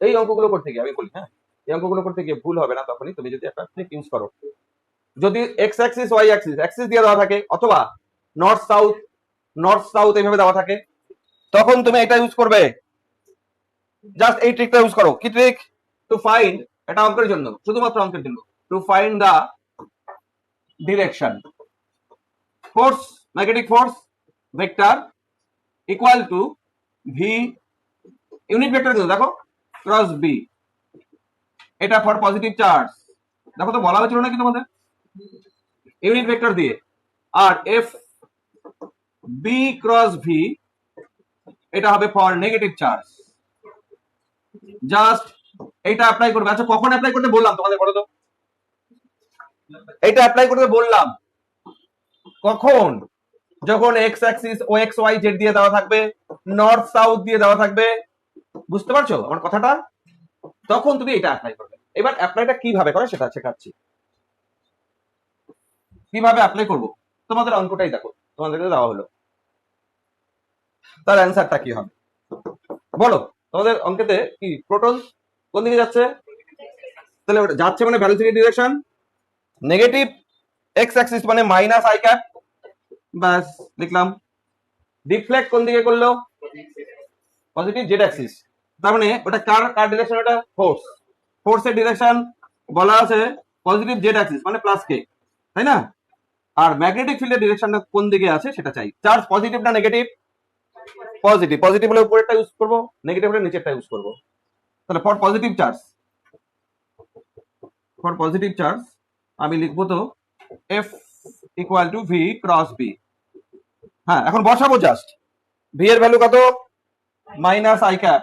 এই অঙ্কগুলো করতে গিয়ে আমি বলি, হ্যাঁ এই অঙ্কগুলো করতে গিয়ে ভুল হবে না তখনই তুমি যদি একটা ট্রিক ইউজ করো। যদি এক্স অ্যাক্সিস ওয়াই অ্যাক্সিস দিয়ে দেওয়া থাকে, অথবা নর্থ সাউথ এইভাবে দেওয়া থাকে, তখন তুমি এটা ইউজ করবে, জাস্ট এই ট্রিকটা ইউজ করো। কি ট্রিক? টু ফাইন্ড, এটা অঙ্কের জন্য, শুধুমাত্র অঙ্কের জন্য। To find the direction, force, magnetic force vector equal to V, unit vector কিন্তু দেখো, ক্রস বি, এটা ফর পজিটিভ চার্জ। দেখো তো বলা হয়েছিল নাকি তোমাদের, ইউনিট ভেক্টর দিয়ে। আর এফ বি ক্রস ভি, এটা হবে ফর নেগেটিভ চার্জ। জাস্ট এটা অ্যাপ্লাই করবে। আচ্ছা কখন অ্যাপ্লাই করতে বললাম তোমাদের, বলো তো? এটা অ্যাপ্লাই করতে বললাম কখন? যখন এক্স অ্যাক্সিস ও এক্স ওয়াই জেড দিয়ে দেওয়া থাকবে, নর্থ সাউথ দিয়ে দেওয়া থাকবে, বুঝতে পারছো আমার কথাটা? তখন তুমি এটা অ্যাপ্লাই করবে। এবার অ্যাপ্লাইটা কিভাবে করে সেটা শেখাচ্ছি। কিভাবে অ্যাপ্লাই করব, তোমাদের অঙ্কটাই দেখো, তোমাদেরকে দেওয়া হলো, তার অ্যান্সারটা কি হবে বলো? তোমাদের অঙ্কেতে কি প্রোটন কোন দিকে যাচ্ছে? তাহলে ওটা যাচ্ছে মানে velocity direction, negative X Axis মানে মাইনাস আই ক্যাপ, ব্যাস লিখলাম। ডিফ্লেক্ট কোন দিকে করলো? পজিটিভ জেড অ্যাক্সিস, তার মানে ওটা কার কার ডিরেকশন? ওটা ফোর্স, ফোর্সের ডিরেকশন বলা আছে পজিটিভ জেড অ্যাক্সিস মানে প্লাস কে, তাই না? আর ম্যাগনেটিক ফিল্ডের ডিরেকশনটা কোন দিকে আছে সেটা চাই। চার্জ পজিটিভ না নেগেটিভ? পজিটিভ। পজিটিভ হলে উপরেরটা ইউজ করবো, নেগেটিভ হলে নিচেরটা ইউজ করবো। তাহলে for positive charge, for positive charge আমি লিখবো তো F equal to V cross B. হ্যাঁ এখন বসাবো জাস্ট, ভি এর ভ্যালু কত? মাইনাস আই ক্যাপ,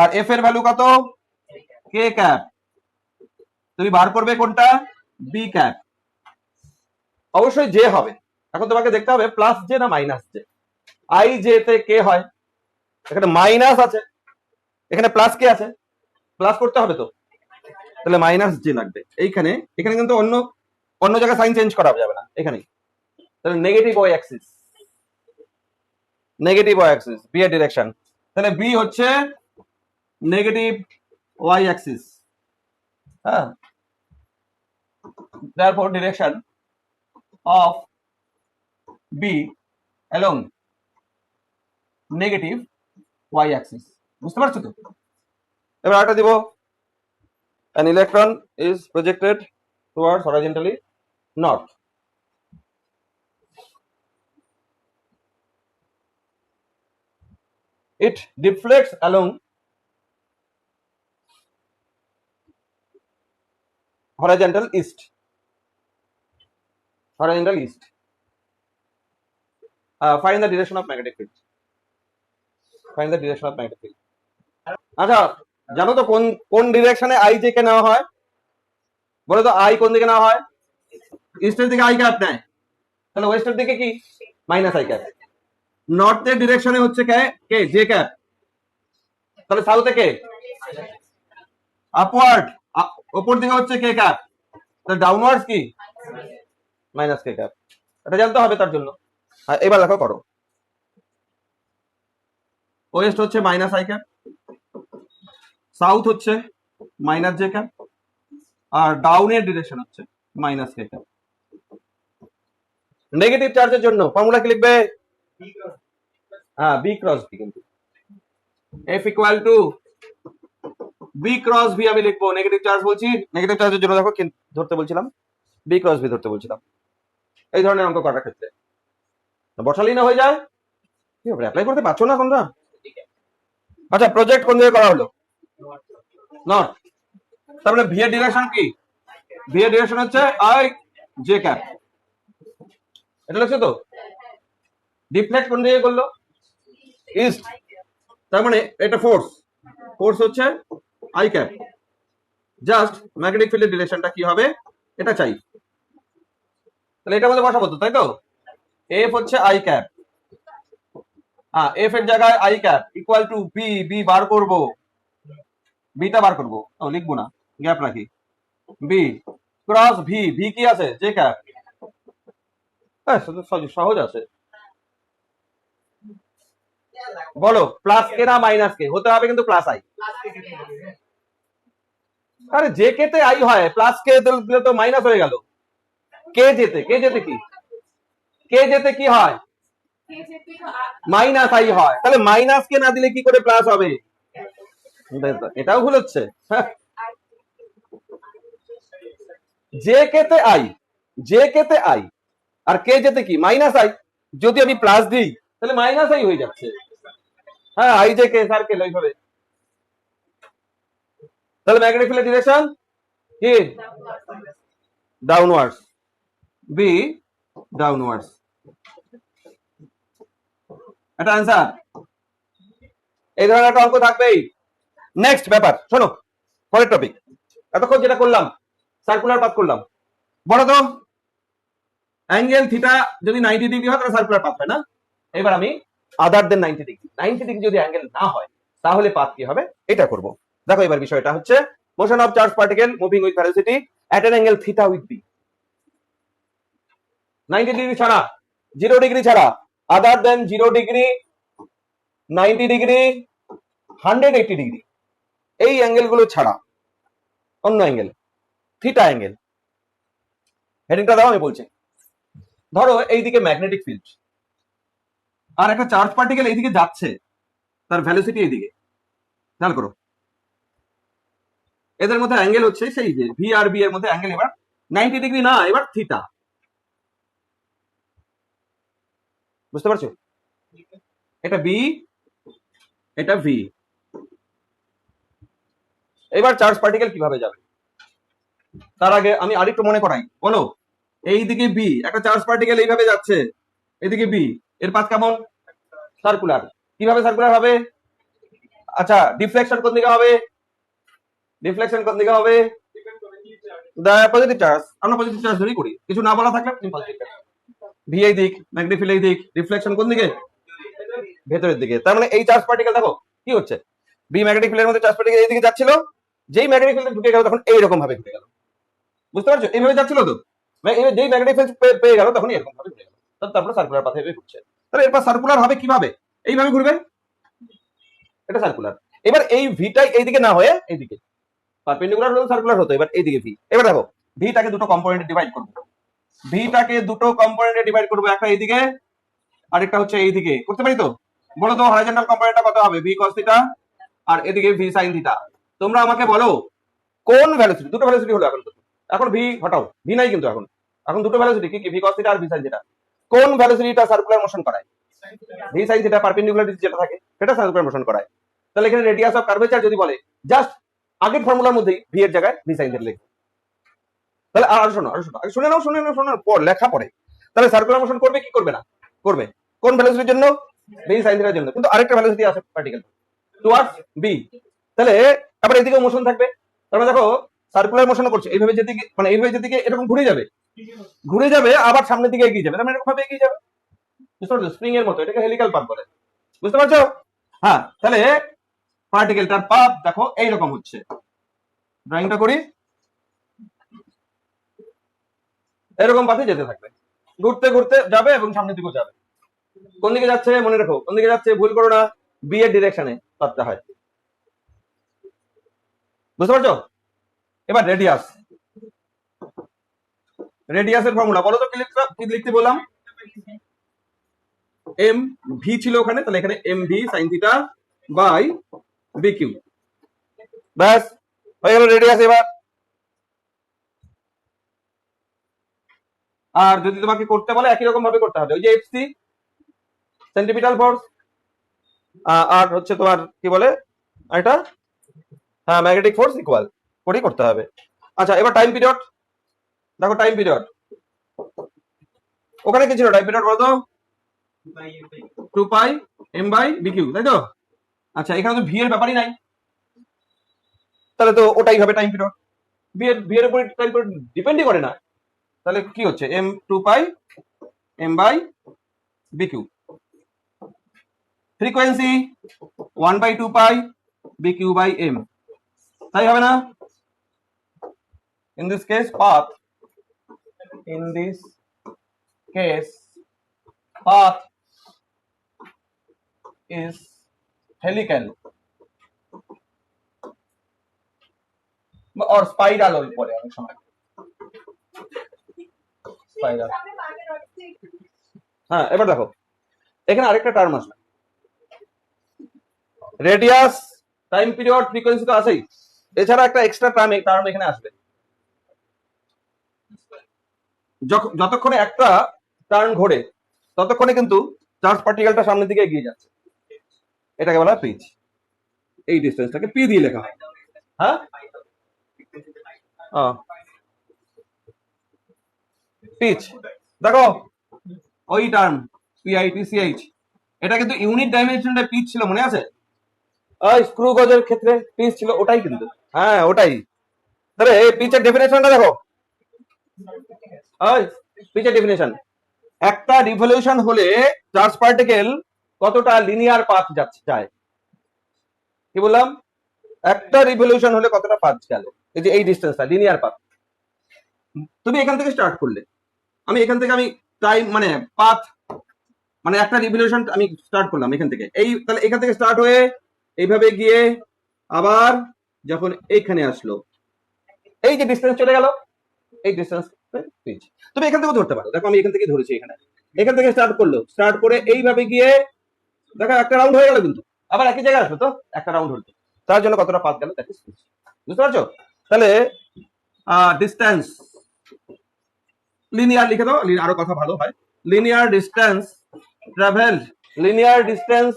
আর এফ এর ভ্যালু কত? K cap. তুমি বার করবে কোনটা? B cap. অবশ্যই জে হবে। এখন তোমাকে দেখতে হবে প্লাস জে না মাইনাস জে। আই জে তে কে হয়, এখানে মাইনাস আছে, এখানে প্লাস কে আছে, প্লাস করতে হবে তো, তাহলে মাইনাস জে লাগবে এইখানে। এখানে কিন্তু অন্য অন্য জায়গায় সাইন চেঞ্জ করা যাবে না এখানেই। তাহলে negative Y axis, negative Y axis B এর ডিরেকশন, তাহলে বি হচ্ছে নেগেটিভ ওয়াই অ্যাক্সিস। হ্যাঁ, therefore direction of B along negative y axis, বুঝতে পারছো তো? এবার আরেকটা দিব, an electron is projected towards horizontally north, it deflects along horizontal east, horizontal east. Find the direction of magnetic field, find the direction of magnetic field. আচ্ছা জানো তো কোন কোন ডিরেকশনে আই জে কে নেওয়া হয়? বলো তো আই কোন দিকে নেওয়া হয়? ইস্টের দিকে আই ক্যাপ নেয়, তাহলে ওয়েস্টের দিকে কি? Minus I cap. নর্থের ডিরেকশনে হচ্ছে কে? কে জে ক্যাপ, তাহলে সাউথে কে? আপওয়ার্ড, উপর দিকে হচ্ছে কে ক্যাপ, তাহলে ডাউনওয়ার্ডস কি? মাইনাস কে ক্যাপ। এটা জানতে হবে তার জন্য। এবার দেখো করো, ওয়েস্ট হচ্ছে মাইনাস আই ক্যাপ, সাউথ হচ্ছে মাইনাস জে ক্যাপ, আর ডাউনের ডিরেকশন হচ্ছে মাইনাস কে ক্যাপ। নেগেটিভ চার্জের জন্য ফর্মুলা কি লিখবে? হ্যাঁ বি ক্রস বি, কিন্তু F equal to B cross V আমি লিখবো। নেগেটিভ চার্জ বলছি, নেগেটিভ চার্জের জন্য দেখো ধরতে বলছিলাম বি ক্রস ভি ধরতে বলছিলাম এই ধরনের অঙ্ক করার ক্ষেত্রে। বসালেই না হয়ে যায়, কি হবে? অ্যাপ্লাই করতে পারছো না তোমরা? আচ্ছা প্রজেক্ট কোন দিকে করা হলো? নর্থ, তার মানে ভি এর ডিরেকশন কি? ভি এর ডিরেকশন হচ্ছে আই জে ক্যাপ, এটা লিখছো তো? ডিফ্লেক্ট কোন দিকে করলো? ইস্ট, তার মানে এটা ফোর্স, ফোর্স হচ্ছে আই ক্যাপ। জাস্ট ম্যাগনেটিক ফিল্ডের ডিরেকশনটা কি হবে এটা চাই, তাহলে এটা মধ্যে বসাবো তো, তাই তো? এফ হচ্ছে আই ক্যাপ, হ্যাঁ এফ এর জায়গায় I cap equal to B, B বার করবো, বিটা বার করবো, ও লিখবো না, গ্যাপ রাখি, বি ক্রস ভি, ভি কি আছে? J cap. হ্যাঁ সহজ আছে। বলো প্লাস কে না মাইনাস কে? হতে হবে কিন্তু প্লাস আই। আরে জে কে তে আই হয়, প্লাস কে দিলে তো মাইনাস হয়ে গেল। কে যেতে, কে যেতে কি? কে যেতে কি হয়? মাইনাস আই হয়, তাহলে মাইনাস কে না দিলে কি করে প্লাস হবে? এটাও ভুল হচ্ছে। জে কেতে আই, জে কেতে আই আর কে যেতে কি মাইনাস আই, যদি আমি প্লাস দিই তাহলে মাইনাস আই হয়ে যাচ্ছে। হ্যাঁ, আই জে কে সার্কেল ওইভাবে। তাহলে ম্যাগনেটিক ফিল্ডের ডিরেকশন কি? Downwards, B downwards. এটা आंसर। এই ধরনের একটা অঙ্ক থাকবেই। নেক্সট ব্যাপার শোনো, পরের টপিক। এতক্ষণ যেটা করলাম সার্কুলার পাথ করলাম, বলো তো অ্যাঙ্গেল থিটা যদি 90 ডিগ্রি হয় তাহলে সার্কুলার পাথ হয় না? এবার আমি আদার দেন 90 ডিগ্রি, 90 ডিগ্রি যদি অ্যাঙ্গেল না হয় তাহলে পাথ কি হবে এটা করব। দেখো এবার বিষয়টা হচ্ছে motion of charge particle moving with velocity at an angle theta with B. 90 degree ছাড়া, 0 ডিগ্রি ছাড়া, other than 0 degree, 90 degree, 180 degree, এই অ্যাঙ্গেল গুলো ছাড়া অন্য অ্যাঙ্গেল থিটা অ্যাঙ্গেল। হেডিংটা দাও আমি বলছি। ধরো এইদিকে ম্যাগনেটিক ফিল্ড আর একটা চার্জ পার্টিকেল এইদিকে যাচ্ছে, তার ভ্যালোসিটি এইদিকে, খেয়াল করো। এদের মধ্যে অ্যাঙ্গেল হচ্ছে সেই যে ভি আর বি এর মধ্যে অ্যাঙ্গেল এবার 90 ডিগ্রি না, এবার থিটা। বুঝতে পারছো? এটা বি, এটা ভি। এবার চার্জ পার্টিকেল কিভাবে যাবে তার আগে আমি আরেকটু মনে করাই। বলো এইদিকে বি, একটা চার্জ পার্টিকেল এইভাবে যাচ্ছে, এদিকে বি, এর পাথ কেমন? সার্কুলার। কিভাবে সার্কুলার হবে? আচ্ছা, ডিফ্লেকশন কোন দিকে হবে? ডিফ্লেকশন কোন দিকে হবে? Positive charge. আমরা পজিটিভ চার্জ ধরেই করি, কিছু না বলা থাকলে পজিটিভ চার্জ। ভি এই দিক, ম্যাগনেটিক ফিল্ড এই দিক, রিফ্লেকশন কোন দিকে? ভেতরের দিকে। তার মানে এই চার্জ পার্টিকেল দেখো কি হচ্ছে, বি ম্যাগনেটিক ফিল্ডের মধ্যে চার্জ পার্টিকেল এই দিকে যাচ্ছিল, যেই ম্যাগনেটিক ফিল্ডে ঢুকে গেল তখন এইরকম ভাবে ঢুকে গেল। বুঝতে পারছো? এইভাবে যাচ্ছিল তো, যেই ম্যাগনেটিক ফিল্ড পেয়ে গেল তখন এরকম ভাবে ঘুরে গেল, তারপরে সার্কুলার পাথে ঘুরছে। তাহলে এরপর সার্কুলার হবে কিভাবে? এইভাবে ঘুরবে, এটা সার্কুলার। এবার এই ভিটাই এইদিকে না হয়ে এইদিকে পারপেন্ডিকুলার হলে সার্কুলার হতো, এবার এইদিকে ভি। এবার দেখো ভিটাকে দুটো কম্পোনেন্টে ডিভাইড করব, ভিটাকে দুটো কম্পোনেন্টে ডিভাইড করব, একটা এইদিকে আরেকটা হচ্ছে এইদিকে। করতে পারি তো? বলো তো হরাইজন্টাল কম্পোনেন্টটা কত হবে? ভি কস থিটা, আর এদিকে ভি সাইন থিটা। তোমরা আমাকে বলো কোন ভ্যালোসিটি, দুটো ভ্যালোসিটি হলো এখন তো, এখন ভি হটাও, ভি নাই কিন্তু এখন, এখন দুটো ভ্যালোসিটি কি কি? ভি কস থিটা আর ভি সাইন থিটা। কোন ভ্যালোসিটিটা সার্কুলার মোশন করায়? ভি সাইন থিটা, পারপেন্ডিকুলার যেটা থাকে সেটা সার্কুলার মোশন করায়। তাহলে এখানে রেডিয়াস অফ কার্ভেচার যদি বলে, জাস্ট আগের ফর্মুলার মধ্যেই ভি এর জায়গায় ভি সাইন থিটা লিখবে। তাহলে আর শোনো, আর শোনো, শুনে নাও, শুনে নাও, শোনার পর লেখা পড়ে। তাহলে সার্কুলার মোশন করবে কি করবে না? করবে। কোন ভ্যালোসিটির জন্য? ভি সাইন থিটার জন্য, কিন্তু আরেকটা ভ্যালোসিটি আছে পার্টিকেল টুয়ার্ডস বি। তাহলে আবার এদিকেও মোশন থাকবে। তারপরে দেখো সার্কুলার মোশন করছে, এইভাবে যেদিকে, মানে এইভাবে যেদিকে এরকম ঘুরে যাবে, ঘুরে যাবে আবার সামনের দিকে এগিয়ে যাবে, তার মানে এরকম ভাবে এগিয়ে যাবে। বুঝতে পারছো? স্প্রিং এর মতো, এটাকে হেলিক্যাল পাথ বলে। বুঝতে পারছো? হ্যাঁ, তাহলে পার্টিকেলটার পাথ দেখো এইরকম হচ্ছে। ড্রয়িংটা করি, এরকম পাথে যেতে থাকবে, ঘুরতে ঘুরতে যাবে এবং সামনের দিকেও যাবে। কোন দিকে যাচ্ছে মনে রাখো, কোন দিকে যাচ্ছে ভুল করো না, বি এর ডিরেকশনে পাথটা হয়। বুঝতে পারছো? এবার রেডিয়াস, রেডিয়াসের ফর্মুলা বলো তো কি লিখতে বললাম? এম ভি ছিল ওখানে, তাহলে এখানে M V sine theta by B Q. ব্যাস হয়ে গেল রেডিয়াস। এবার আর যদি তোমাকে করতে বলে একই রকম ভাবে করতে হবে, ওই যে এফসি সেন্টিপিটাল ফোর্স, আর হচ্ছে তোমার কি বলে এটা, হ্যাঁ ম্যাগনেটিক ফোর্স ইকুয়াল করেই করতে হবে। আচ্ছা এবার টাইম পিরিয়ড দেখো, টাইম পিরিয়ড ওখানে কি ছিল? টাইম পিরিয়ড বলতো 2 pi M by B Q, তাই তো? আচ্ছা এখানে তো ভি এর ব্যাপারই নাই, তাহলে তো ওটাই হবে টাইম পিরিয়ড। ভি এর উপরে টাইম পিরিয়ড ডিপেন্ডই করে না, তাহলে কি হচ্ছে? M 2 pi M by B Q. Frequency 1 by 2 pi B Q by M, তাই হবে না? In this case path, in this case path is helical or spiral বলে অনেক সময়, স্পাইরাল। হ্যাঁ এবার দেখো এখানে আরেকটা টার্ম আসবে, রেডিয়াস, টাইম পিরিয়ড, ফ্রিকোয়েন্সি তো আছেই, এছাড়া একটা এক্সট্রা টার্ম এখানে আসবে। যতক্ষণে একটা টার্ন ঘোরে ততক্ষণে কিন্তু চার্জ পার্টিকেলটা সামনের দিকে এগিয়ে যাচ্ছে, এটাকে বলা হয় পিচ। এই ডিস্টেন্সটাকে পি দিয়ে লেখা হয়। হ্যাঁ, পিচ দেখো, ওই টার্ম পিআইটিসিএইচ, এটা কিন্তু ইউনিট ডাইমেনশনটা পিচ ছিল, মনে আছে? ওই স্ক্রু গজের ক্ষেত্রে পিচ ছিল, ওটাই কিন্তু, হ্যাঁ ওটাই। তাহলে এই পিচের ডেফিনেশনটা দেখো, ওই পিচের ডেফিনেশন, একটা রিভলিউশন হলে চার্জ পার্টিকেল কতটা লিনিয়ার পাথ যাচ্ছে যায়। কি বললাম? একটা রিভলিউশন হলে কতটা পাথ গেল, এই যে এই ডিস্টেন্সটা লিনিয়ার পাথ। তুমি এখান থেকে স্টার্ট করলে, আমি এখান থেকে আমি টাইম মানে পাথ মানে একটা রিভলিউশন আমি স্টার্ট করলাম এখান থেকে, এই তাহলে এখান থেকে স্টার্ট হয়ে এইভাবে গিয়ে আবার যখন এইখানে আসলো, এই যে ডিস্টেন্স চলে গেল, এই ডিস্টেন্স পিচ। তুমি এখান থেকে ধরতে পারো, দেখো আমি এখান থেকে ধরেছি, এখান থেকে স্টার্ট করলো, স্টার্ট করে এইভাবে গিয়ে দেখো একটা রাউন্ড হয়ে গেল, কিন্তু আবার একই জায়গায় আসলো, তো একটা রাউন্ড হলো, তার জন্য কতটা পাথ গেল, দ্যাট ইজ পিচ। বুঝতে পারছো? তাহলে ডিস্টেন্স লিনিয়ার লিখে দাও, আরো কথা ভালো হয়, linear distance traveled, linear distance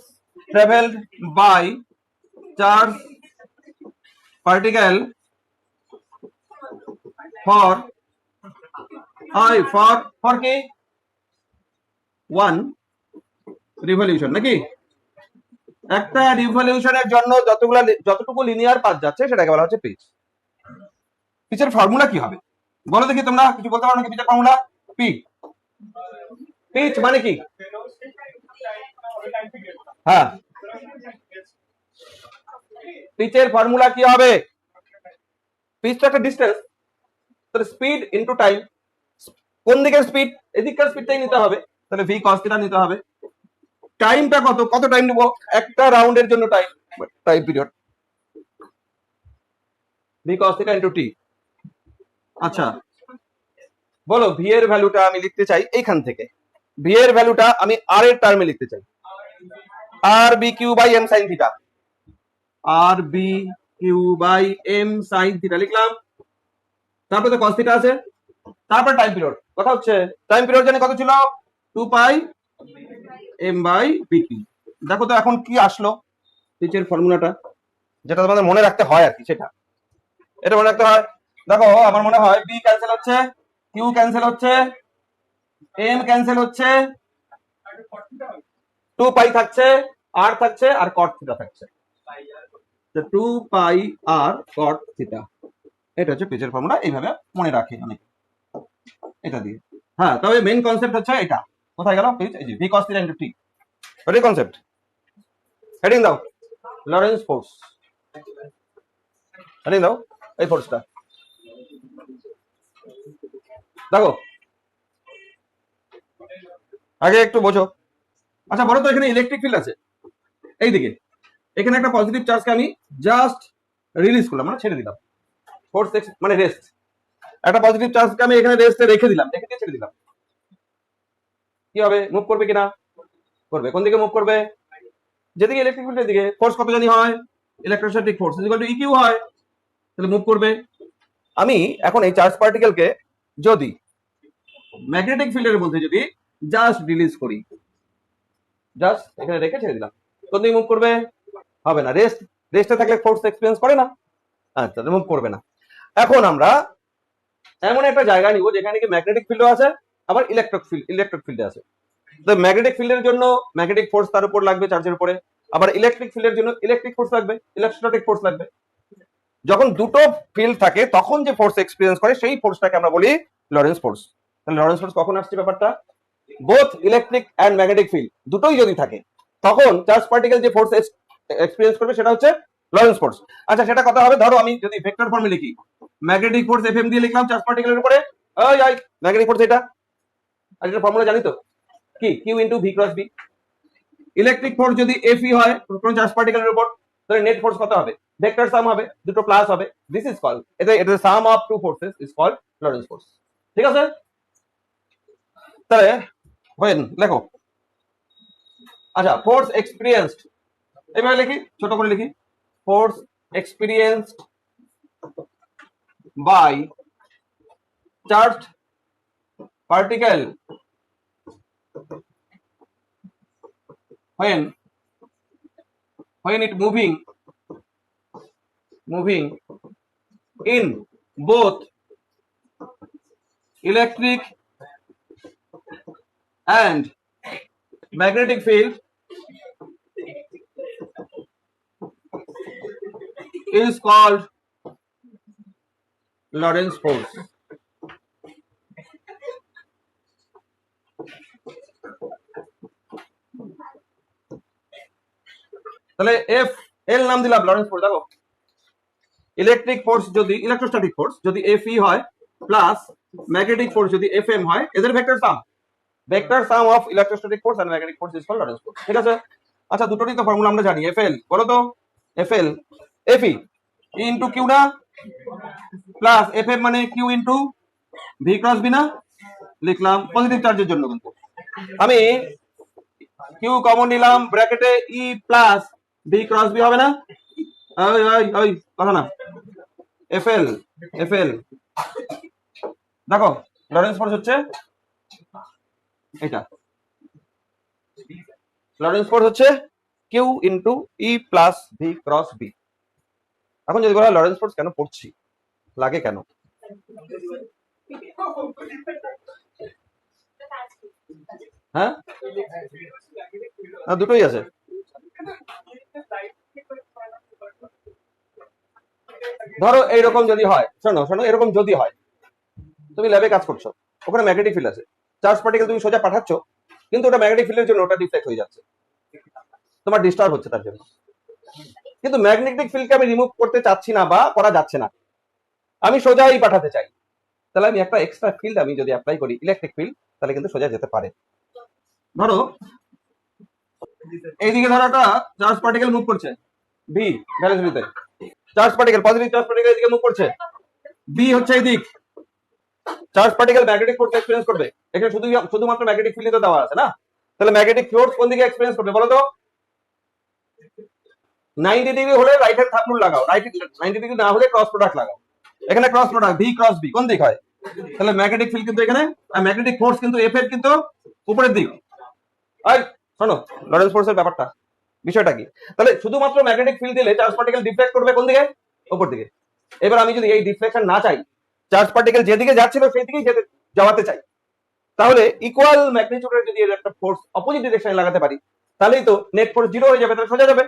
traveled by charge particle for কি one revolution, নাকি? একটা রিভলিউশনের জন্য যতটুকু লিনিয়ার পাথ যাচ্ছে সেটাকে বলা হচ্ছে পিচ। পিচের ফর্মুলা কি হবে বলো দেখি, তোমরা কিছু বলতে পারো নাকি? পিচের ফর্মুলা পি, পিচ মানে কি? হ্যাঁ, পিচের ফর্মুলা কি হবে? পিচ তো একটা ডিস্টেন্স, তাহলে স্পিড ইনটু টাইম, কোন দিকের স্পিড? এদিককার স্পিডটাই নিতে হবে, তাহলে ভি কস থিটা নিতে হবে। টাইমটা কত টাইম নেব একটা রাউন্ডের জন্য? Time period V cos theta into টি। আচ্ছা বলো, ভি এর ভ্যালুটা আমি লিখতে চাই এইখান থেকে, ভি এর ভ্যালুটা আমি আর এর টার্মে লিখতে চাই, R B Q by M sine theta, R B Q by M sine theta লিখলাম। তারপরে তো কস থিটা আছে, তারপর টাইম পিরিয়ড। কথা হচ্ছে টাইম পিরিয়ড জানি কত ছিল, 2 pi M by B Q. দেখো তো এখন কি আসলো পিচের ফর্মুলাটা, যেটা তোমাদের মনে রাখতে হয় আর কি, সেটা এটা মনে রাখতে হয়। দেখো আমার মনে হয় বি ক্যান্সেল হচ্ছে, কিউ ক্যান্সেল হচ্ছে, এম ক্যান্সেল হচ্ছে, 2 পাই থাকছে, আর থাকছে, আর কট থিটা থাকছে, 2 পাই আর কট থিটা। এটা হচ্ছে পিচের ফর্মুলা, এইভাবে মনে রাখি অনেক এটা দিয়ে। হ্যাঁ, তবে মেইন কনসেপ্ট হচ্ছে এটা। কোথায় গেল পিচ? এই যে ভি কস থিটা ইনটু টি, ওটাই কনসেপ্ট। হেডিং দাও, লরেন্স ফোর্স, হেডিং দাও এই ফোর্সটা। দেখো আগে একটু বোঝো। আচ্ছা বলো তো, এখানে ইলেকট্রিক ফিল্ড আছে এইদিকে, এখানে একটা পজিটিভ চার্জকে আমি জাস্ট রিলিজ করলাম, মানে ছেড়ে দিলাম, ফোর্স মানে রেস্ট, একটা পজিটিভ চার্জকে আমি এখানে রেস্টে রেখে দিলাম, রেখে দিয়ে ছেড়ে দিলাম, কি হবে? মুভ করবে কিনা? করবে। কোন দিকে মুভ করবে? যেদিকে ইলেকট্রিক ফিল্ডের দিকে। ফোর্স কত জানি হয়? Electrostatic force equal to EQ হয়, তাহলে মুভ করবে। আমি এখন এই চার্জ পার্টিকেলকে যদি ম্যাগনেটিক ফিল্ডের মধ্যে যদি জাস্ট রিলিজ করি, জাস্ট এখানে রেখে ছেড়ে দিলাম, কোন দিকে মুভ করবে? হবে না, রেস্টে থাকলে ফোর্স এক্সপেরিয়েন্স করে না, আচ্ছা মুভ করবে না। এখন আমরা এমন একটা জায়গা নিব যেখানে কি ম্যাগনেটিক ফিল্ডও আছে, আবার ইলেকট্রিক ফিল্ডে আছে। তো ম্যাগনেটিক ফিল্ডের জন্য ম্যাগনেটিক ফোর্স তার উপর লাগবে, চার্জের উপরে, আবার ইলেকট্রিক ফিল্ডের জন্য ইলেকট্রিক ফোর্স লাগবে, ইলেকট্রোস্ট্যাটিক ফোর্স লাগবে। যখন দুটো ফিল্ড থাকে তখন যে ফোর্স এক্সপেরিয়েন্স করে সেই ফোর্সটাকে আমরা বলি লরেন্স ফোর্স। তাহলে লরেন্স ফোর্স কখন আসছে ব্যাপারটা? Both electric and magnetic field দুটোই যদি থাকে তখন চার্জ পার্টিকেল যে ফোর্স এক্সপেরিয়েন্স করবে সেটা হচ্ছে লরেন্স ফোর্স। আচ্ছা সেটা কথা হবে, ধরো আমি যদি ভেক্টর ফর্মে লিখি, ম্যাগনেটিক ফোর্স এফএম দিয়ে লিখলাম চার্জ পার্টিকেলের উপরে, ওই ম্যাগনেটিক ফোর্স এটা, আর এটা ফর্মুলা জানি তো কি, Q into V cross B. Electric force FE এফই হয় কোন চার্জ পার্টিকেলের উপর, তাহলে নেট ফোর্স কত হবে? ভেক্টর সাম হবে, দুটো প্লাস হবে, দিস ইজ কল্ড, এটা sum of two forces is called Lorentz force. ঠিক আছে? তাহলে লেখো আচ্ছা, ফোর্স এক্সপিরিয়েন্সড, এভাবে লিখি, ছোট করে লিখি, force experienced by charged particle when it moving in both electric and magnetic field is called Lorentz force. তাহলে এফ এল নাম দিলাম লরেন্স ফোর্স। দেখো, ইলেকট্রিক ফোর্স যদি ইলেকট্রোস্ট্যাটিক ফোর্স যদি এফ ই হয় প্লাস ম্যাগনেটিক ফোর্স যদি F M হয়, এদের vector sum of electrostatic force and magnetic force is called Lorentz force. ঠিক আছে? আচ্ছা, দুটোরই তো ফর্মুলা আমরা জানি। এফ এল বলো তো, F L F E into Q না, প্লাস এফ এম মানে Q into V cross B না, লিখলাম পজিটিভ চার্জের জন্য। কিন্তু আমি কিউ কমন নিলাম, ব্র্যাকেটে ই প্লাস ভি ক্রস বি হবে না? ওই কথা না, এফএল এফএল দেখো, লরেন্স ফোর্স হচ্ছে এটা, লরেন্স ফোর্স হচ্ছে কিউ ইন্টু ই প্লাস ভি ক্রস বি। এখন যদি বলা লরেন্স ফোর্স কেন পড়ছি, লাগে কেন? হ্যাঁ, দুটোই আছে। ধরো এইরকম যদি হয়, শোনো শোনো, এরকম যদি হয়, তুমি ল্যাবে কাজ করছো, ওখানে ম্যাগনেটিক ফিল্ড আছে, চার্জ পার্টিকেল তুমি সোজা পাঠাচ্ছ, কিন্তু ওটা ম্যাগনেটিক ফিল্ডের জন্য ওটা ডিফ্লেক্ট হয়ে যাচ্ছে, তোমার ডিস্টার্ব হচ্ছে তার জন্য। কিন্তু ম্যাগনেটিক ফিল্ডকে আমি রিমুভ করতে চাচ্ছি না বা করা যাচ্ছে না, আমি সোজাই পাঠাতে চাই, তাহলে আমি একটা এক্সট্রা ফিল্ড আমি যদি অ্যাপ্লাই করি ইলেকট্রিক ফিল্ড, তাহলে কিন্তু সোজা যেতে পারে। ধরো এইদিকে ধরো একটা চার্জ পার্টিকেল মুভ করছে, বি ভ্যালেন্সিতে, charge particle positive charge particle এদিকে মুভ করছে, বি হচ্ছে এই দিক, charge particle magnetic force experience করবে। এখানে শুধুমাত্র ম্যাগনেটিক ফিল্ড তো দেওয়া আছে না, তাহলে ম্যাগনেটিক ফোর্স কোন দিকে এক্সপেরিয়েন্স করবে বলো তো? 90 ডিগ্রি হলে রাইট হ্যান্ড থার্ড রুল লাগাও, 90 ডিগ্রি না হলে ক্রস প্রোডাক্ট লাগাও। এখানে cross product V cross B কোন দিক হয়? তাহলে ম্যাগনেটিক ফিল্ড কিন্তু এখানে, আর ম্যাগনেটিক ফোর্স কিন্তু এফ এর কিন্তু উপরের দিক। এই শোনো, লরেন্স ফোর্সের ব্যাপারটা, বিষয়টা কি? তাহলে শুধুমাত্র ম্যাগনেটিক ফিল্ড দিলে চার্জ পার্টিকেল ডিফ্লেক্ট করবে কোন দিকে? উপর দিকে। এবার আমি যদি এই ডিফ্লেকশন না চাই, চার্জ পার্টিকেল যেদিকে যাচ্ছিল সেই দিকেই যাওয়াতে চাই, তাহলে ইকুয়াল ম্যাগনিটিউডের যদি একটা ফোর্স অপোজিট ডিরেকশনে লাগাতে পারি, তাহলেই তো নেট ফোর্স জিরো হয়ে যাবে, তাহলে সোজা যাবে।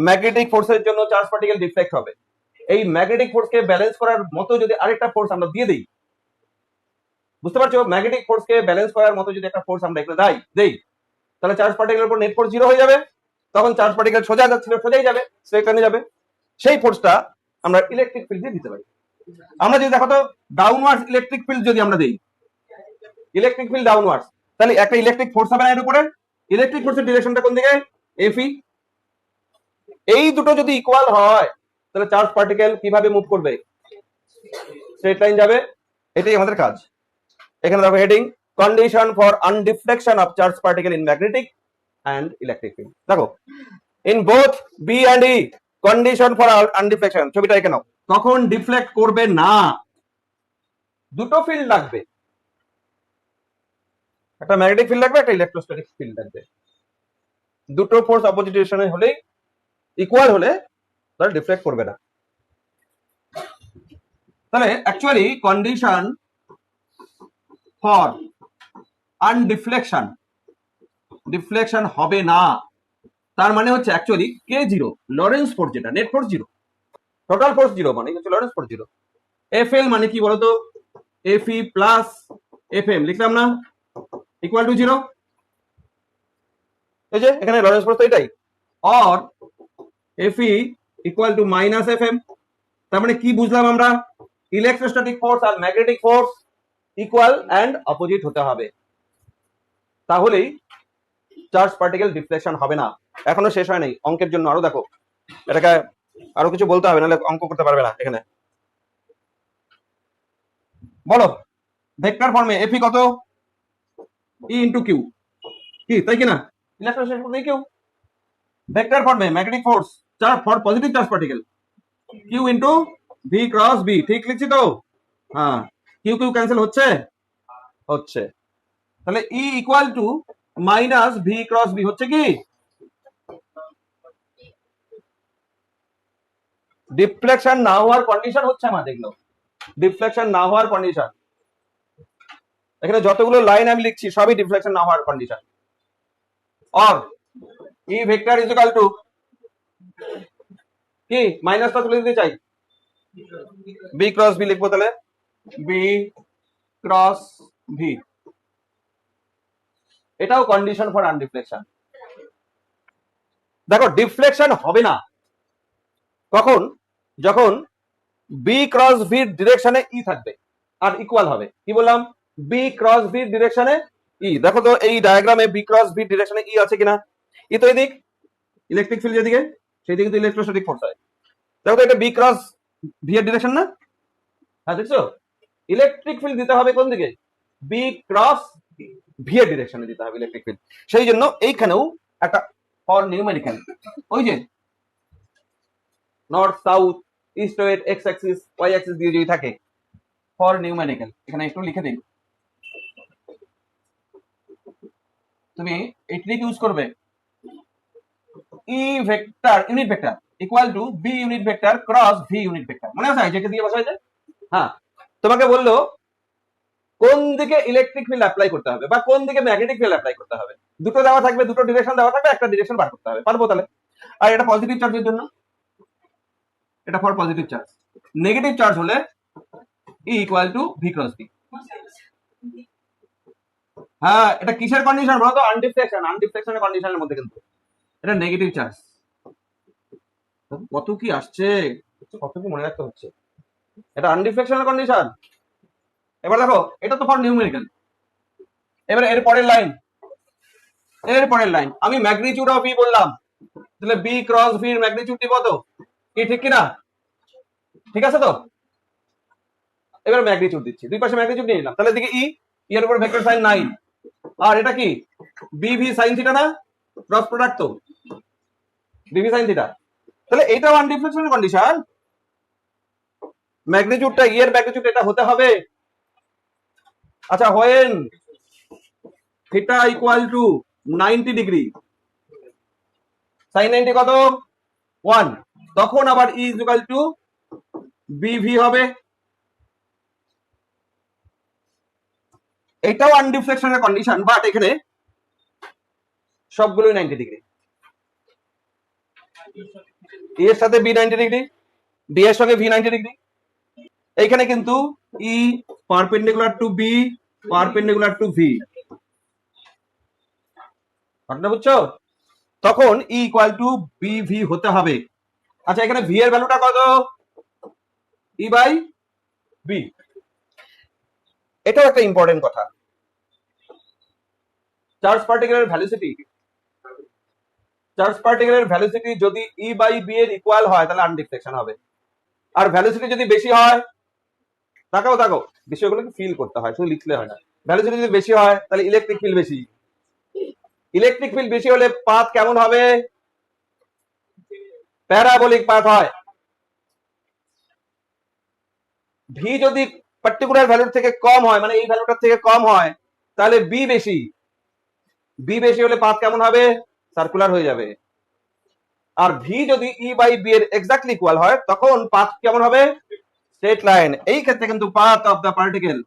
ম্যাগনেটিক ফোর্সের জন্য চার্জ পার্টিকেল ডিফ্লেক্ট হবে, এই ম্যাগনেটিক ফোর্সকে ব্যালেন্স করার মতো যদি আরেকটা ফোর্স আমরা দিয়ে দিই, বুঝতে পারছো? ম্যাগনেটিক ফোর্সকে ব্যালেন্স করার মতো যদি একটা ফোর্স আমরা এখানে দেই, তাহলে চার্জ পার্টিকেলের উপর নেট ফোর্স জিরো হয়ে যাবে, তখন চার্জ পার্টিকেল সোজা যাচ্ছিল সোজাই যাবে, সেখানে যাবে। সেই ফোর্সটা আমরা ইলেকট্রিক ফিল্ড দিয়ে দিতে পারি। আমরা যদি দেখো তো ডাউনওয়ার্ডস ইলেকট্রিক ফিল্ড যদি আমরা দেই, ইলেকট্রিক ফিল্ড ডাউনওয়ার্ডস, তাহলে একটা ইলেকট্রিক ফোর্স হবে না এর উপরে? ইলেকট্রিক ফোর্সের ডিরেকশনটা কোন দিকে? এফই। এই দুটো যদি ইকুয়াল হয়, তাহলে চার্জ পার্টিকেল কিভাবে মুভ করবে? স্ট্রেট লাইন যাবে। এটাই আমাদের কাজ। এখানে দেখো heading, condition for undeflection of charge particle in magnetic and electric field. দেখো, in both B and E condition for undeflection, ছবিটা এখানে তখন ডিফ্লেক্ট করবে না, দুটো ফিল্ড লাগবে, একটা ম্যাগনেটিক ফিল্ড লাগবে, একটা ইলেকট্রোস্ট্যাটিক ফিল্ড লাগবে। দুটো ফোর্স অপোজিট ডিরেকশনে হলে, ইকুয়াল হলে, তাহলে ডিফ্লেক্ট করবে না। তাহলে actually condition for undeflection, deflection হবে না, তার মানে হচ্ছে অ্যাকচুয়ালি কে জিরো, লরেন্স ফোর্স যেটা, net force zero, total force zero, মানে হচ্ছে Lorentz force zero. F L মানে কি বলতো? F E plus F M লিখলাম না, ইকুয়াল টু জিরো। এই যে এখানে লরেন্স ফোর্স তো এটাই, or F E equal to minus F M. তার মানে কি বুঝলাম আমরা? ইলেকট্রোস্ট্যাটিক ফোর্স আর magnetic force equal and opposite হতে হবে, তাহলেই চার্জ পার্টিকেল ডিফ্লেকশন হবে না। এখনো শেষ হয় নাই, অঙ্কের জন্য আরো দেখো, এটাকে আরো কিছু বলতে হবে, নাহলে অঙ্ক করতে পারবে না। এখানে বলো, ভেক্টর ফর্মে এফি কত? ই ইন্টু কিউ, কি তাই কিনা? ইলেকট্রোস্ট্যাটিক নেই কেউ, ভেক্টর ফর্মে magnetic force charge for positive charge particle Q into V cross B, ঠিক লিখছি তো? হ্যাঁ, কিউ কিউ ক্যান্সেল হচ্ছে, হচ্ছে। তাহলে E equal to minus V cross B হচ্ছে কি? ডিফ্লেকশন না হওয়ার কন্ডিশন হচ্ছে আমার, দেখলো ডিফ্লেকশন না হওয়ার কন্ডিশন। এখানে যতগুলো লাইন আমি লিখছি সবই ডিফ্লেকশন না হওয়ার condition. Or E vector is equal two কি, মাইনাসটা তুলে দিতে চাই, বি ক্রস বি লিখবো, তাহলে বি ক্রস ভি, এটাও কন্ডিশন ফর আনডিফ্লেকশন। দেখো ডিফ্লেকশন হবে না কখন, যখন বি ক্রস ভির ডিরেকশনে ই থাকবে আর ইকুয়াল হবে। কি বললাম? বি ক্রস ভির ডিরেকশনে ই। দেখো তো এই ডায়াগ্রামে বি ক্রস ভির ডিরেকশনে ই আছে কিনা? ই তো এদিক, ইলেকট্রিক ফিল্ড যেদিকে সেই দিকে তো ইলেকট্রোস্ট্যাটিক ফোর্স হয়। দেখো তো এটা বি ক্রস ভি এর ডিরেকশন না? হ্যাঁ দেখছো, ইলেকট্রিক ফিল্ড দিতে হবে কোন দিকে? বি ক্রস ভি এর ডিরেকশনে দিতে হবে ইলেকট্রিক ফিল্ড। সেই জন্য এইখানেও একটা ফর নিউমেরিক্যাল, ওই যে north south east west X axis Y axis দিয়ে যদি থাকে, ফর নিউমেরিক্যাল এখানে একটু লিখে দিন। তুমি এই ট্রিক ইউজ করবে, E vector unit vector equal to B unit vector cross V unit vector, মনে আছে যেটা দিয়ে বসা হয়েছে? হ্যাঁ, তোমাকে বললো কোন দিকে ইলেকট্রিক ফিল্ড অ্যাপ্লাই করতে হবে বা কোন দিকে ম্যাগনেটিক ফিল্ড অ্যাপ্লাই করতে হবে, দুটো দেওয়া থাকবে, দুটো ডিরেকশন দেওয়া থাকবে, একটা ডিরেকশন বার করতে হবে, পারবো তাহলে? আর এটা পজিটিভ চার্জের জন্য, এটা for positive charge. Negative charge হলে E equal to V cross B. হ্যাঁ, এটা কিসের কন্ডিশন বলতো? আনডিফ্লেকশন, আনডিফ্লেকশনের কন্ডিশনের মধ্যে, কিন্তু এটা নেগেটিভ চার্জ। কত কি আসছে, কত কি মনে রাখতে হচ্ছে, এটা আনডিফ্লেকশনের কন্ডিশন। এবার দেখো এটা তো ফর নিউমেরিক্যাল। এবার এর পরের লাইন, এর পরের লাইন আমি ম্যাগনিটিউড অফ বি বললাম, তাহলে বি ক্রস ভি এর ম্যাগনিটিউড দিব তো, কি ঠিক কিনা? ঠিক আছে তো? এবার ম্যাগনিটিউড দিচ্ছি, দুই পাশে ম্যাগনিটিউড নিয়ে নিলাম, তাহলে এদিকে ই, এর উপর ভেক্টর সাইন 9, আর এটা কি বি ভি সাইন থিটা না, ক্রস প্রোডাক্ট তো বি ভি সাইন থিটা। তাহলে এইটাও আনডিফ্লেকশনের কন্ডিশন, ম্যাগনিটিউডটা ই এর ম্যাগনিটিউড এটা হতে হবে। আচ্ছা, when theta equal to 90 degree, sine 90 কত? 1, তখন আবার ই ইজ ইকুয়াল টু বিভি হবে। এটাও আনডিফ্লেকশনের কন্ডিশন, বাট এখানে সবগুলোই 90 ডিগ্রি, ই এর সাথে বি 90 ডিগ্রি, বি এর সঙ্গে ভি 90 ডিগ্রি। এইখানে কিন্তু E perpendicular to B, perpendicular to V, ঘটনা বুঝছো? তখন E equal to B V হতে হবে। আচ্ছা, এখানে ভি এর ভ্যালুটা কত? E by B. এটাও একটা ইম্পর্টেন্ট কথা, চার্জ পার্টিকেলের ভ্যালোসিটি, চার্জ পার্টিকেলের ভ্যালোসিটি যদি ই বাই বি এর ইকুয়াল হয় তাহলে আনডিফ্লেকশন হবে, আর ভ্যালোসিটি যদি বেশি হয়, তাকাও তাকাও বিষয়গুলোকে ফিল করতে হয়, শুধু লিখলে হয় না। ভ্যালোসিটি যদি বেশি হয় তাহলে ইলেকট্রিক ফিল্ড বেশি, ইলেকট্রিক ফিল্ড বেশি হলে পাথ কেমন হবে? প্যারাবোলিক পাথ হয়। ভি যদি পার্টিকুলার ভ্যালুর থেকে কম হয়, মানে এই ভ্যালুটার থেকে কম হয়, তাহলে বি বেশি, বি বেশি হলে পাথ কেমন হবে? সার্কুলার হয়ে যাবে। আর ভি যদি ই বাই বি এর এক্স্যাক্টলি ইকুয়াল হয় তখন পাথ কেমন হবে? Straight line. এই ক্ষেত্রে কিন্তু path of the particle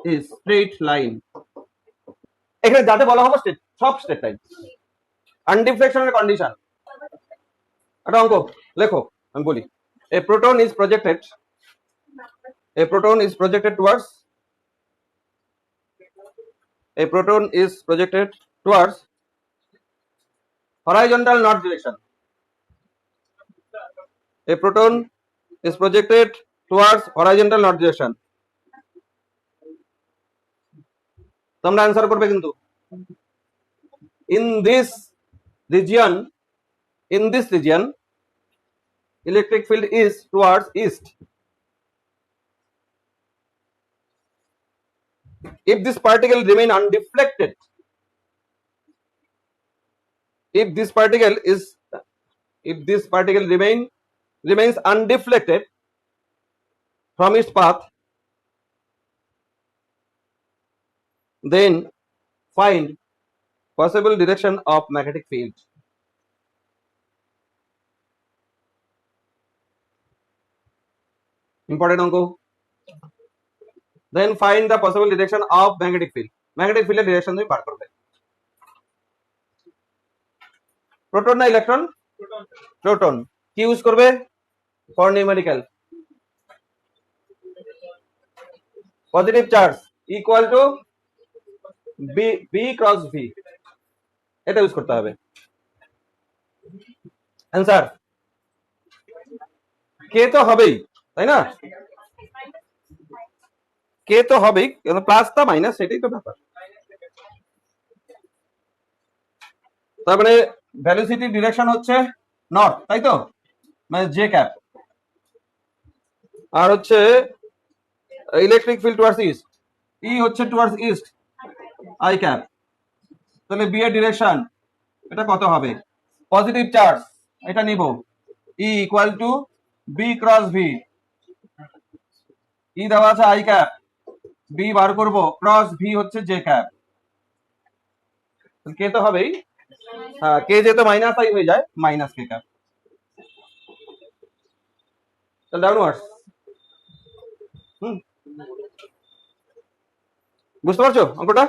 is straight line. এখানে যাতে বলা হবে স্ট্রেট, সব স্ট্রেট লাইন। আনডিফ্লেকশনের কন্ডিশন, একটা অঙ্ক লেখো, আমি বলি। A proton is projected, a proton is projected towards, a proton is projected towards horizontal north direction, a proton is projected towards horizontal north direction. তোমরা आंसर করবে কিন্তু in this region electric field is towards east. If this particle remain undeflected, if this particle is if this particle remains undeflected from its path, then find possible direction of magnetic field. Important অঙ্ক। Then find the possible direction of magnetic field. Magnetic field এর direction তুমি বার করবে। Proton না electron? Proton. কি use করবে? For numerical. Positive charge equal to B cross V, এটা use করতে হবে। অ্যান্সার কে তো হবেই, তাই না? কে তো হবেই, প্লাস টা মাইনাস সেটাই তো ব্যাপার। তার মানে ভ্যালোসিটি ডিরেকশন হচ্ছে নর্থ, তাই তো, মানে জে ক্যাপ। আর হচ্ছে electric field towards east, E হচ্ছে টুয়ার্ডস ইস্ট, আই ক্যাপ। তাহলে বি এর ডিরেকশন এটা কত হবে? পজিটিভ চার্জ এটা নিব, E equal to B cross V. E দেওয়া আছে আই ক্যাপ, বি বার করব, ক্রস ভি হচ্ছে জে ক্যাপ। কে তো হবেই, হ্যাঁ কে যেহেতু মাইনাস আই হয়ে যায়, মাইনাস কে ক্যাপ। ডাউনওয়ার্ডস। বুঝতে পারছো অঙ্কটা?